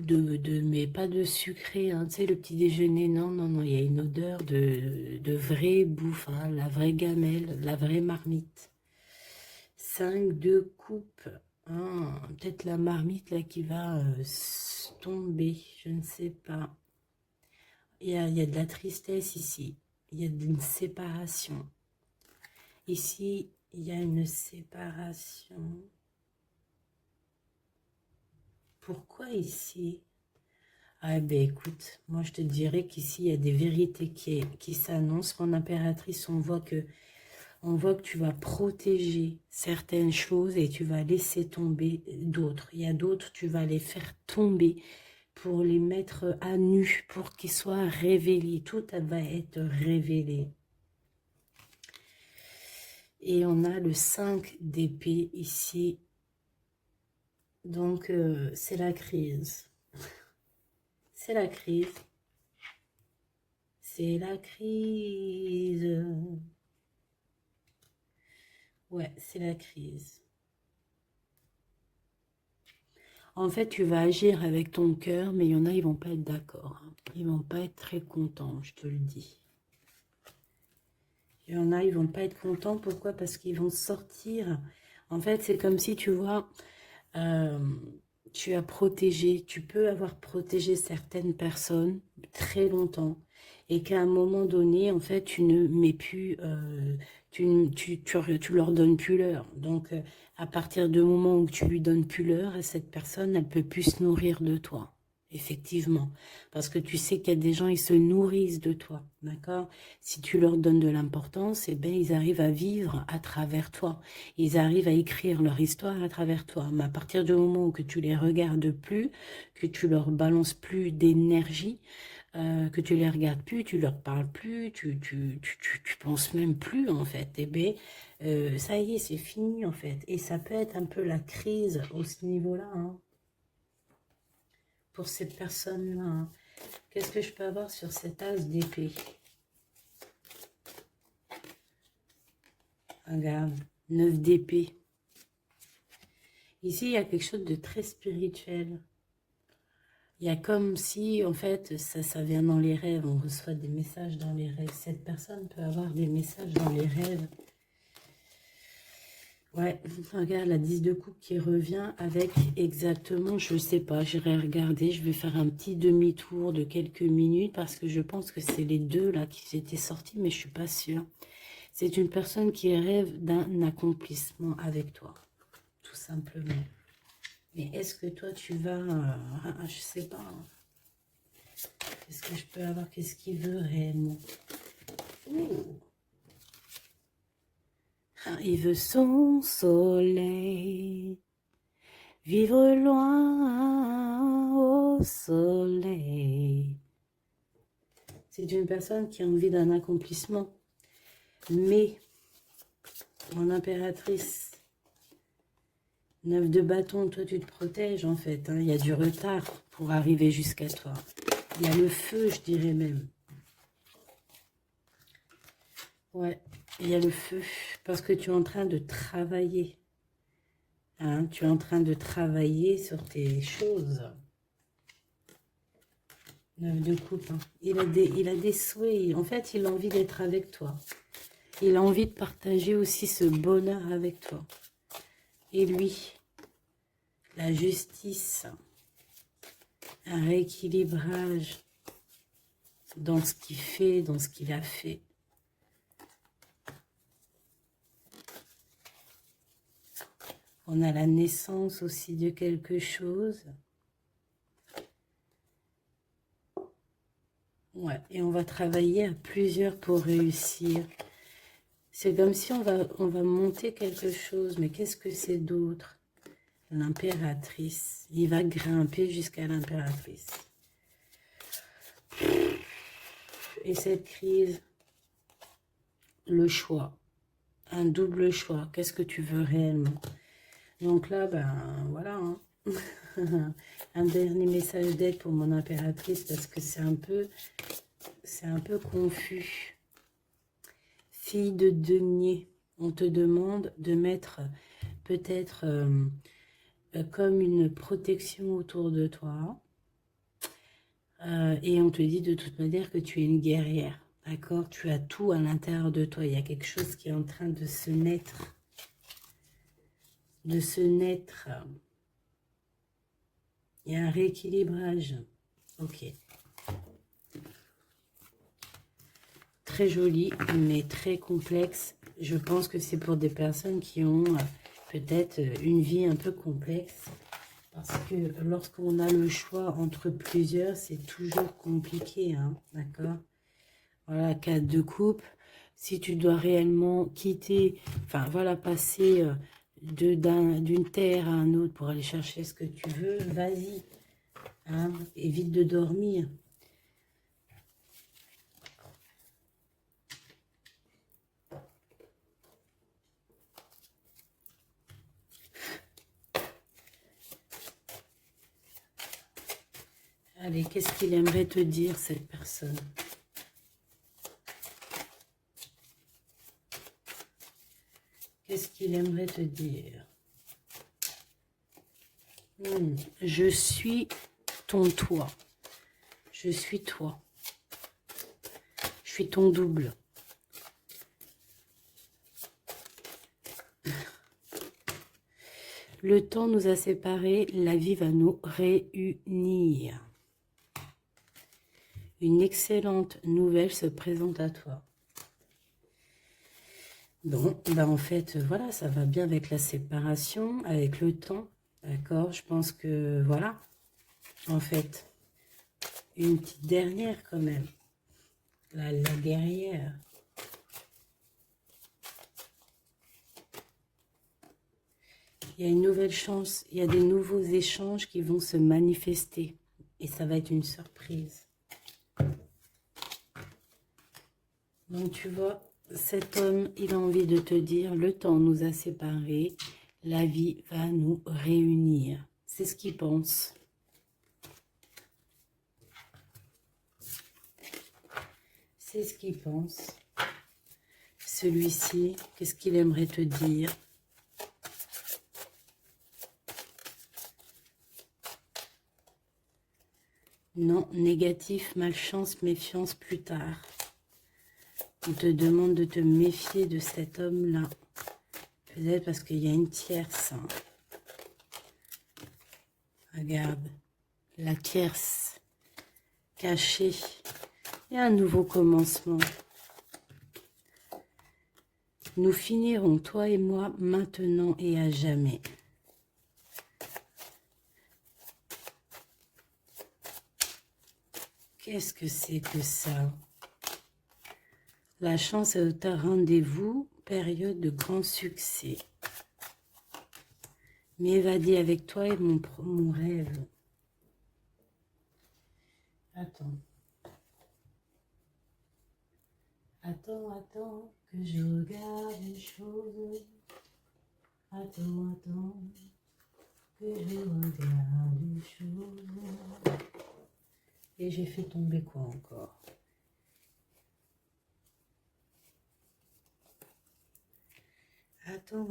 A: mais pas de sucré, hein, tu sais, le petit déjeuner, non, non, non, il y a une odeur de vraie bouffe, hein, la vraie gamelle, la vraie marmite. 5 de coupe, hein, peut-être la marmite là qui va tomber, je ne sais pas. Il y a de la tristesse ici, il y a une séparation. Ici, il y a une séparation. Pourquoi ici? Ah ben écoute, moi je te dirais qu'ici il y a des vérités qui s'annoncent. Mon impératrice, on voit que tu vas protéger certaines choses et tu vas laisser tomber d'autres. Il y a d'autres, tu vas les faire tomber pour les mettre à nu, pour qu'ils soient révélés. Tout va être révélé. Et on a le 5 d'épée ici. Donc c'est la crise. C'est la crise. C'est la crise. Ouais, c'est la crise. En fait, tu vas agir avec ton cœur, mais il y en a, ils vont pas être d'accord. Hein. Ils vont pas être très contents, je te le dis. Il y en a, ils vont pas être contents. Pourquoi? Parce qu'ils vont sortir. En fait, c'est comme si, tu vois, tu as protégé, tu peux avoir protégé certaines personnes très longtemps et qu'à un moment donné, en fait, tu ne mets plus, tu leur donnes plus l'heure. Donc, à partir du moment où tu lui donnes plus l'heure à cette personne, elle peut plus se nourrir de toi. Effectivement, parce que tu sais qu'il y a des gens, ils se nourrissent de toi, d'accord? Si tu leur donnes de l'importance, eh bien, ils arrivent à vivre à travers toi. Ils arrivent à écrire leur histoire à travers toi. Mais à partir du moment où que tu les regardes plus, que tu leur balances plus d'énergie, que tu les regardes plus, tu leur parles plus, tu penses même plus, en fait, eh bien, ça y est, c'est fini, en fait. Et ça peut être un peu la crise au ce niveau-là, hein. Pour cette personne-là. Hein. Qu'est-ce que je peux avoir sur cet as d'épée? Regarde, 9 d'épée. Ici, il y a quelque chose de très spirituel. Il y a comme si, en fait, ça vient dans les rêves. On reçoit des messages dans les rêves. Cette personne peut avoir des messages dans les rêves. Ouais, regarde la 10 de coupe qui revient avec exactement, je ne sais pas, j'irai regarder, je vais faire un petit demi-tour de quelques minutes parce que je pense que c'est les deux là qui étaient sortis, mais je ne suis pas sûre. C'est une personne qui rêve d'un accomplissement avec toi, tout simplement. Mais est-ce que toi, tu vas... je sais pas. Qu'est-ce que je peux avoir? Qu'est-ce qu'il veut réellement? Ouh. Ah, il veut son soleil. Vivre loin au soleil. C'est une personne qui a envie d'un accomplissement. Mais, mon impératrice, 9 de bâton, toi tu te protèges en fait. Hein. Il y a du retard pour arriver jusqu'à toi. Il y a le feu, je dirais même. Ouais, il y a le feu. Parce que tu es en train de travailler. Hein, tu es en train de travailler sur tes choses. 9 de coupe. Hein. Il a des souhaits. En fait, il a envie d'être avec toi. Il a envie de partager aussi ce bonheur avec toi. Et lui, la justice, un rééquilibrage dans ce qu'il fait, dans ce qu'il a fait. On a la naissance aussi de quelque chose. Ouais, et on va travailler à plusieurs pour réussir. C'est comme si on va monter quelque chose, mais qu'est-ce que c'est d'autre? L'impératrice. Il va grimper jusqu'à l'impératrice. Et cette crise, le choix. Un double choix. Qu'est-ce que tu veux réellement? Donc là, ben voilà. Hein. Un dernier message d'aide pour mon impératrice parce que c'est un peu confus. Fille de denier, on te demande de mettre peut-être comme une protection autour de toi. Et on te dit de toute manière que tu es une guerrière. D'accord? Tu as tout à l'intérieur de toi. Il y a quelque chose qui est en train de se naître. De se naître. Il y a un rééquilibrage. Ok. Très joli, mais très complexe. Je pense que c'est pour des personnes qui ont peut-être une vie un peu complexe. Parce que lorsqu'on a le choix entre plusieurs, c'est toujours compliqué. Hein, d'accord? Voilà, 4 de coupe. Si tu dois réellement quitter, enfin voilà, passer d'une terre à un autre pour aller chercher ce que tu veux, vas-y. Hein, évite de dormir. Allez, qu'est-ce qu'il aimerait te dire, cette personne? Qu'est-ce qu'il aimerait te dire? Je suis ton toi. Je suis toi. Je suis ton double. Le temps nous a séparés, la vie va nous réunir. Une excellente nouvelle se présente à toi. Bon, ben en fait, voilà, ça va bien avec la séparation, avec le temps, d'accord? Je pense que, voilà, en fait, une petite dernière quand même, la guerrière. Il y a une nouvelle chance, il y a des nouveaux échanges qui vont se manifester, et ça va être une surprise. Donc tu vois, cet homme, il a envie de te dire, le temps nous a séparés, la vie va nous réunir. C'est ce qu'il pense. C'est ce qu'il pense. Celui-ci, qu'est-ce qu'il aimerait te dire? Non, négatif, malchance, méfiance plus tard. On te demande de te méfier de cet homme-là. Peut-être parce qu'il y a une tierce. Hein. Regarde, la tierce cachée. Il y a un nouveau commencement. Nous finirons, toi et moi, maintenant et à jamais. Qu'est-ce que c'est que ça? La chance est à rendez-vous, période de grand succès. M'évader avec toi est mon rêve. Attends. Attends, que je regarde une chose. Attends, que je regarde une chose. Et j'ai fait tomber quoi encore? Attends,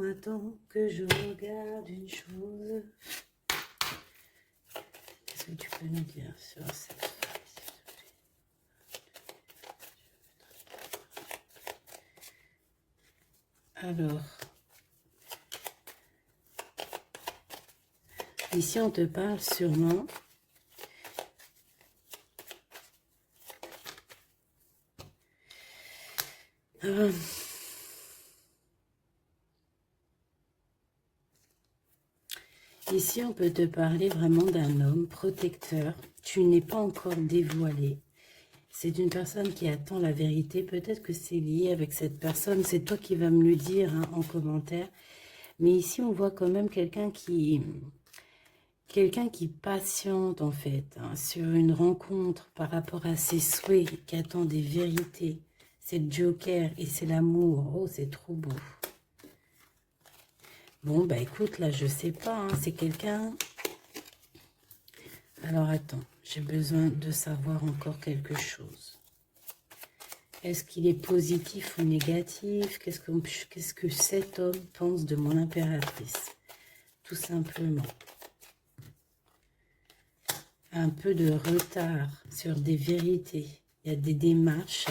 A: que je regarde une chose. Qu'est-ce que tu peux nous dire sur cette phrase? Alors, ici on te parle sûrement ici on peut te parler vraiment d'un homme protecteur. Tu n'es pas encore dévoilé. C'est une personne qui attend la vérité. Peut-être que c'est lié avec cette personne. C'est toi qui vas me le dire hein, en commentaire. Mais ici, on voit quand même quelqu'un qui patiente en fait hein, sur une rencontre par rapport à ses souhaits, qui attend des vérités. C'est le Joker et c'est l'amour. Oh, c'est trop beau. Bon, bah écoute, là, je sais pas. Hein, c'est quelqu'un... Alors, attends. J'ai besoin de savoir encore quelque chose. Est-ce qu'il est positif ou négatif? Qu'est-ce que cet homme pense de mon impératrice? Tout simplement. Un peu de retard sur des vérités. Il y a des démarches.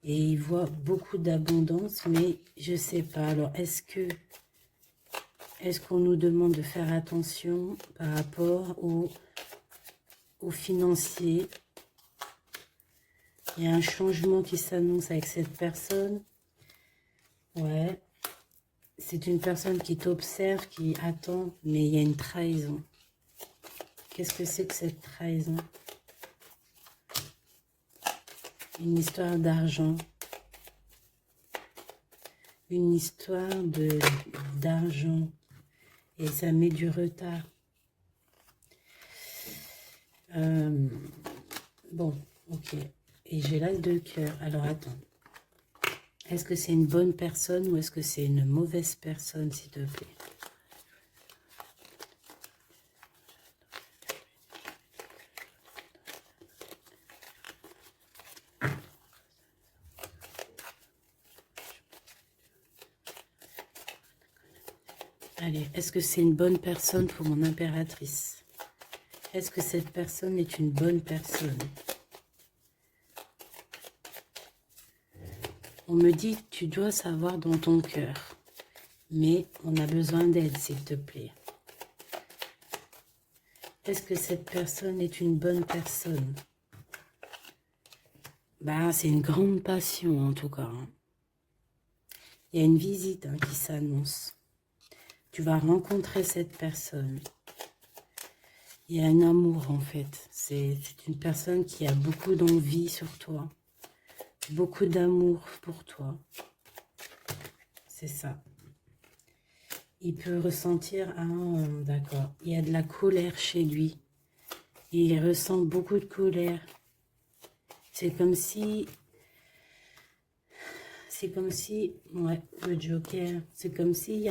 A: Et il voit beaucoup d'abondance, mais je ne sais pas. Alors, est-ce qu'on nous demande de faire attention par rapport au financier? Il y a un changement qui s'annonce avec cette personne. Ouais. C'est une personne qui t'observe, qui attend, mais il y a une trahison. Qu'est-ce que c'est que cette trahison? Une histoire d'argent. Une histoire d'argent. Et ça met du retard. Bon, ok. Et j'ai l'as de cœur. Alors, attends. Est-ce que c'est une bonne personne ou est-ce que c'est une mauvaise personne, s'il te plaît? Allez, est-ce que c'est une bonne personne pour mon impératrice? Est-ce que cette personne est une bonne personne? On me dit que tu dois savoir dans ton cœur. Mais on a besoin d'aide, s'il te plaît. Est-ce que cette personne est une bonne personne? Bah, c'est une grande passion, en tout cas. Hein. Il y a une visite hein, qui s'annonce. Tu vas rencontrer cette personne. Il y a un amour, en fait. C'est une personne qui a beaucoup d'envie sur toi. Beaucoup d'amour pour toi. C'est ça. Il peut ressentir... Ah, d'accord. Il y a de la colère chez lui. Il ressent beaucoup de colère. C'est comme si... Ouais, le Joker. C'est comme s'il y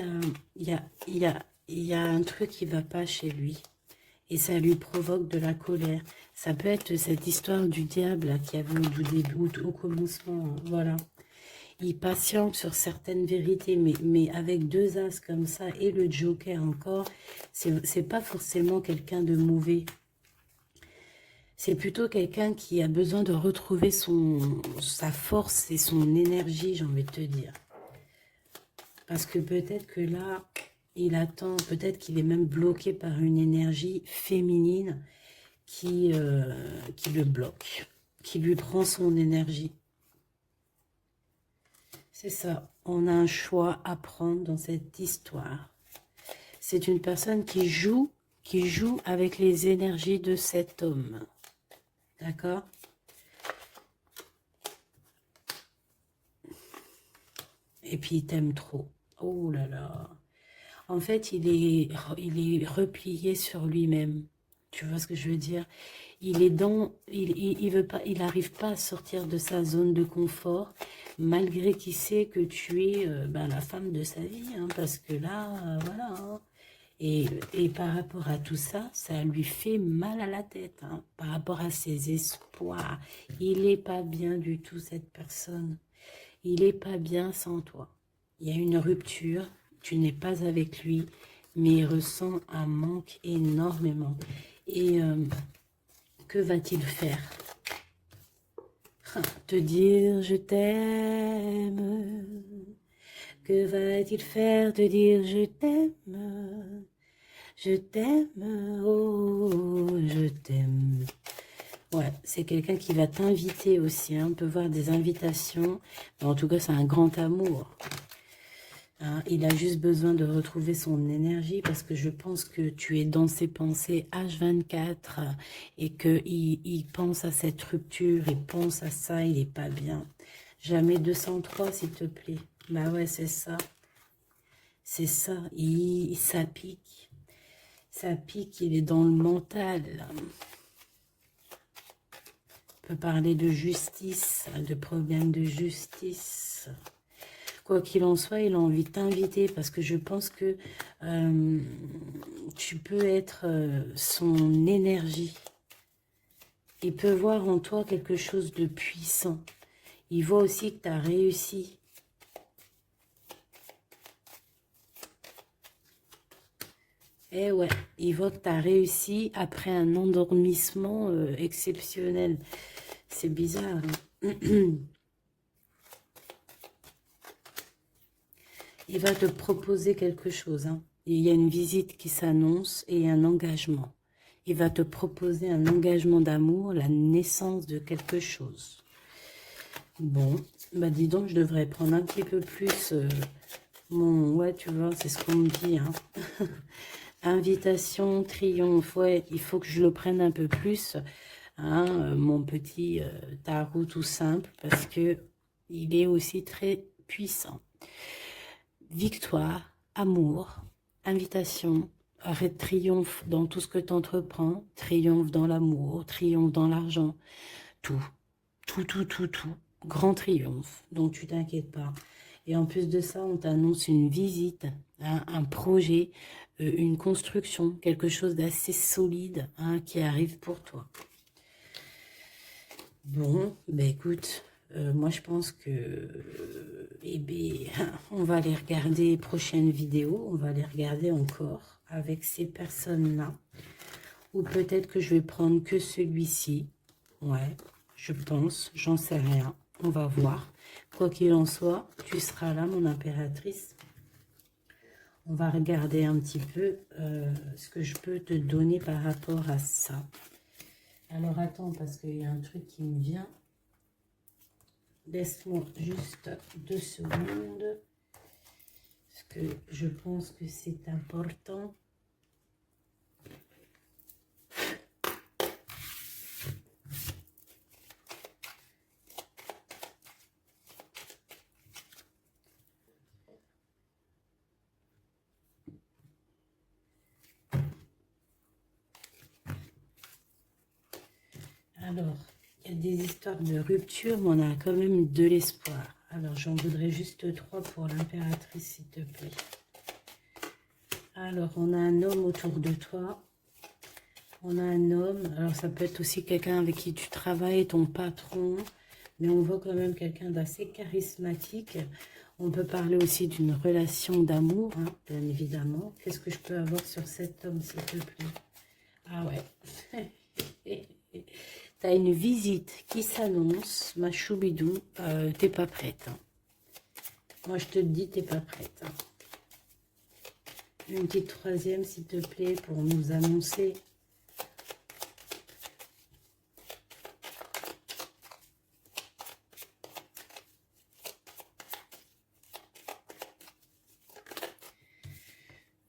A: a un truc qui ne va pas chez lui. Et ça lui provoque de la colère. Ça peut être cette histoire du diable là, qui avait au début, au commencement. Voilà. Il patiente sur certaines vérités, mais avec deux as comme ça et le Joker encore, c'est pas forcément quelqu'un de mauvais. C'est plutôt quelqu'un qui a besoin de retrouver sa force et son énergie, j'ai envie de te dire. Parce que peut-être que là, il attend, peut-être qu'il est même bloqué par une énergie féminine qui le bloque, qui lui prend son énergie. C'est ça, on a un choix à prendre dans cette histoire. C'est une personne qui joue avec les énergies de cet homme. D'accord? Et puis, il t'aime trop. Oh là là. En fait, il est replié sur lui-même. Tu vois ce que je veux dire? Il est dans, il veut pas, il n'arrive pas à sortir de sa zone de confort, malgré qu'il sait que tu es ben, la femme de sa vie, hein, parce que là, voilà. Hein. Et par rapport à tout ça, ça lui fait mal à la tête, hein, par rapport à ses espoirs. Il n'est pas bien du tout, cette personne. Il n'est pas bien sans toi. Il y a une rupture, tu n'es pas avec lui, mais il ressent un manque énormément. Et que va-t-il faire? Te dire je t'aime. Que va-t-il faire? Te dire je t'aime. Je t'aime, oh, je t'aime. Ouais, c'est quelqu'un qui va t'inviter aussi. Hein. On peut voir des invitations. Mais en tout cas, c'est un grand amour. Hein, il a juste besoin de retrouver son énergie parce que je pense que tu es dans ses pensées H24 et qu'il pense à cette rupture, il pense à ça, il n'est pas bien. Jamais 203, s'il te plaît. Bah ouais, c'est ça. C'est ça. Ça pique. Ça pique, il est dans le mental. On peut parler de justice, de problèmes de justice. Quoi qu'il en soit, il a envie de t'inviter parce que je pense que tu peux être son énergie. Il peut voir en toi quelque chose de puissant. Il voit aussi que tu as réussi. Eh ouais, il voit que tu as réussi après un endormissement exceptionnel. C'est bizarre. Hein. Il va te proposer quelque chose. Hein. Il y a une visite qui s'annonce et un engagement. Il va te proposer un engagement d'amour, la naissance de quelque chose. Bon, bah dis donc, je devrais prendre un petit peu plus mon... Ouais, tu vois, c'est ce qu'on me dit. Hein. Invitation, triomphe, ouais, il faut que je le prenne un peu plus. Hein, mon petit tarot tout simple, parce que il est aussi très puissant. Victoire, amour, invitation, triomphe dans tout ce que tu entreprends, triomphe dans l'amour, triomphe dans l'argent, tout, tout, grand triomphe, donc tu t'inquiètes pas. Et en plus de ça, on t'annonce une visite, hein, un projet, une construction, quelque chose d'assez solide hein, qui arrive pour toi. Bon, ben écoute, moi je pense que eh ben, on va les regarder prochaines vidéos, on va les regarder encore avec ces personnes-là. Ou peut-être que je vais prendre que celui-ci. Ouais, je pense, j'en sais rien. On va voir. Quoi qu'il en soit, tu seras là, mon impératrice. On va regarder un petit peu ce que je peux te donner par rapport à ça. Alors attends, parce qu'il y a un truc qui me vient. Laisse-moi juste 2 secondes. Parce que je pense que c'est important. Alors, il y a des histoires de rupture, mais on a quand même de l'espoir. Alors, j'en voudrais juste 3 pour l'impératrice, s'il te plaît. Alors, on a un homme autour de toi. On a un homme. Alors, ça peut être aussi quelqu'un avec qui tu travailles, ton patron. Mais on voit quand même quelqu'un d'assez charismatique. On peut parler aussi d'une relation d'amour, hein, bien évidemment. Qu'est-ce que je peux avoir sur cet homme, s'il te plaît? Ah ouais. T'as une visite qui s'annonce, ma choubidou. T'es pas prête. Hein. Moi, je te le dis, t'es pas prête. Hein. Une petite troisième, s'il te plaît, pour nous annoncer.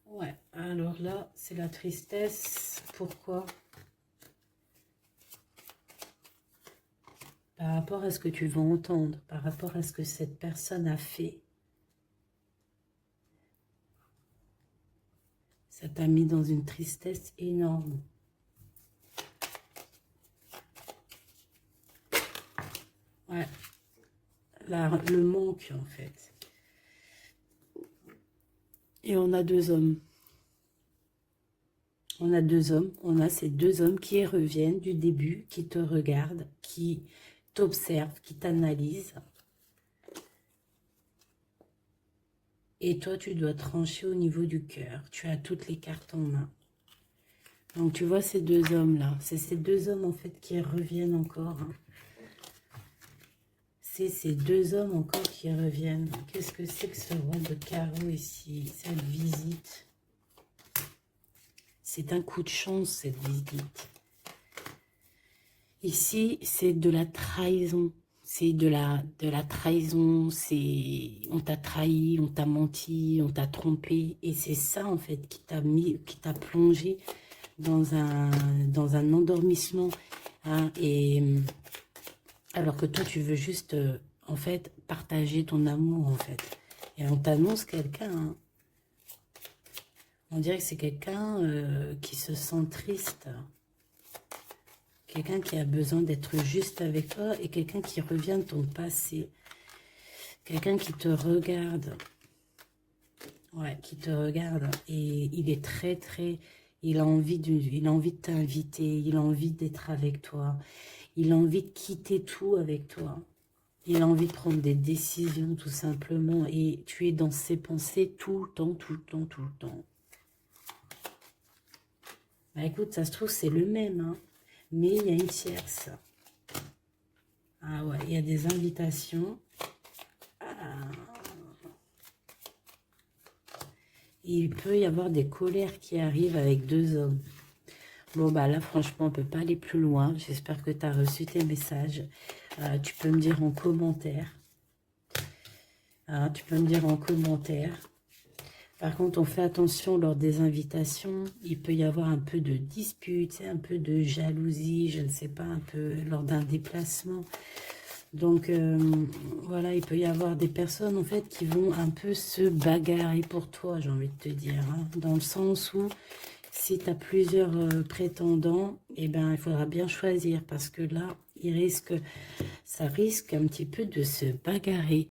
A: Ouais, alors là, c'est la tristesse. Pourquoi? rapport à ce que tu vas entendre, par rapport à ce que cette personne a fait. Ça t'a mis dans une tristesse énorme. Ouais. Le manque, en fait. Et on a deux hommes. On a deux hommes. On a ces deux hommes qui reviennent du début, qui te regardent, qui t'observent, qui t'analysent. Et toi, tu dois trancher au niveau du cœur. Tu as toutes les cartes en main. Donc, tu vois ces deux hommes-là. C'est ces deux hommes, en fait, qui reviennent encore. Hein. C'est ces deux hommes encore qui reviennent. Qu'est-ce que c'est que ce roi de carreau ici? Cette visite. C'est un coup de chance, cette visite. Ici, c'est de la trahison. C'est de la trahison, on t'a trahi, on t'a menti, on t'a trompé. Et c'est ça, en fait, qui t'a plongé dans un endormissement. Hein, alors que toi, tu veux juste, en fait, partager ton amour, en fait. Et on t'annonce quelqu'un. Hein. On dirait que c'est quelqu'un qui se sent triste. Quelqu'un qui a besoin d'être juste avec toi et quelqu'un qui revient de ton passé. Quelqu'un qui te regarde. Ouais, qui te regarde. Et il est très... Il a envie de t'inviter. Il a envie d'être avec toi. Il a envie de quitter tout avec toi. Il a envie de prendre des décisions, tout simplement. Et tu es dans ses pensées tout le temps, tout le temps, tout le temps. Bah écoute, ça se trouve, c'est le même, hein. Mais il y a une tierce. Ah ouais, il y a des invitations. Ah. Il peut y avoir des colères qui arrivent avec deux hommes. Bon, bah là, franchement, on ne peut pas aller plus loin. J'espère que tu as reçu tes messages. Tu peux me dire en commentaire. Tu peux me dire en commentaire. Par contre, on fait attention lors des invitations. Il peut y avoir un peu de dispute, un peu de jalousie, je ne sais pas, un peu lors d'un déplacement. Donc, voilà, il peut y avoir des personnes, en fait, qui vont un peu se bagarrer pour toi, j'ai envie de te dire. Hein, dans le sens où, si tu as plusieurs prétendants, eh ben, il faudra bien choisir. Parce que là, ça risque un petit peu de se bagarrer.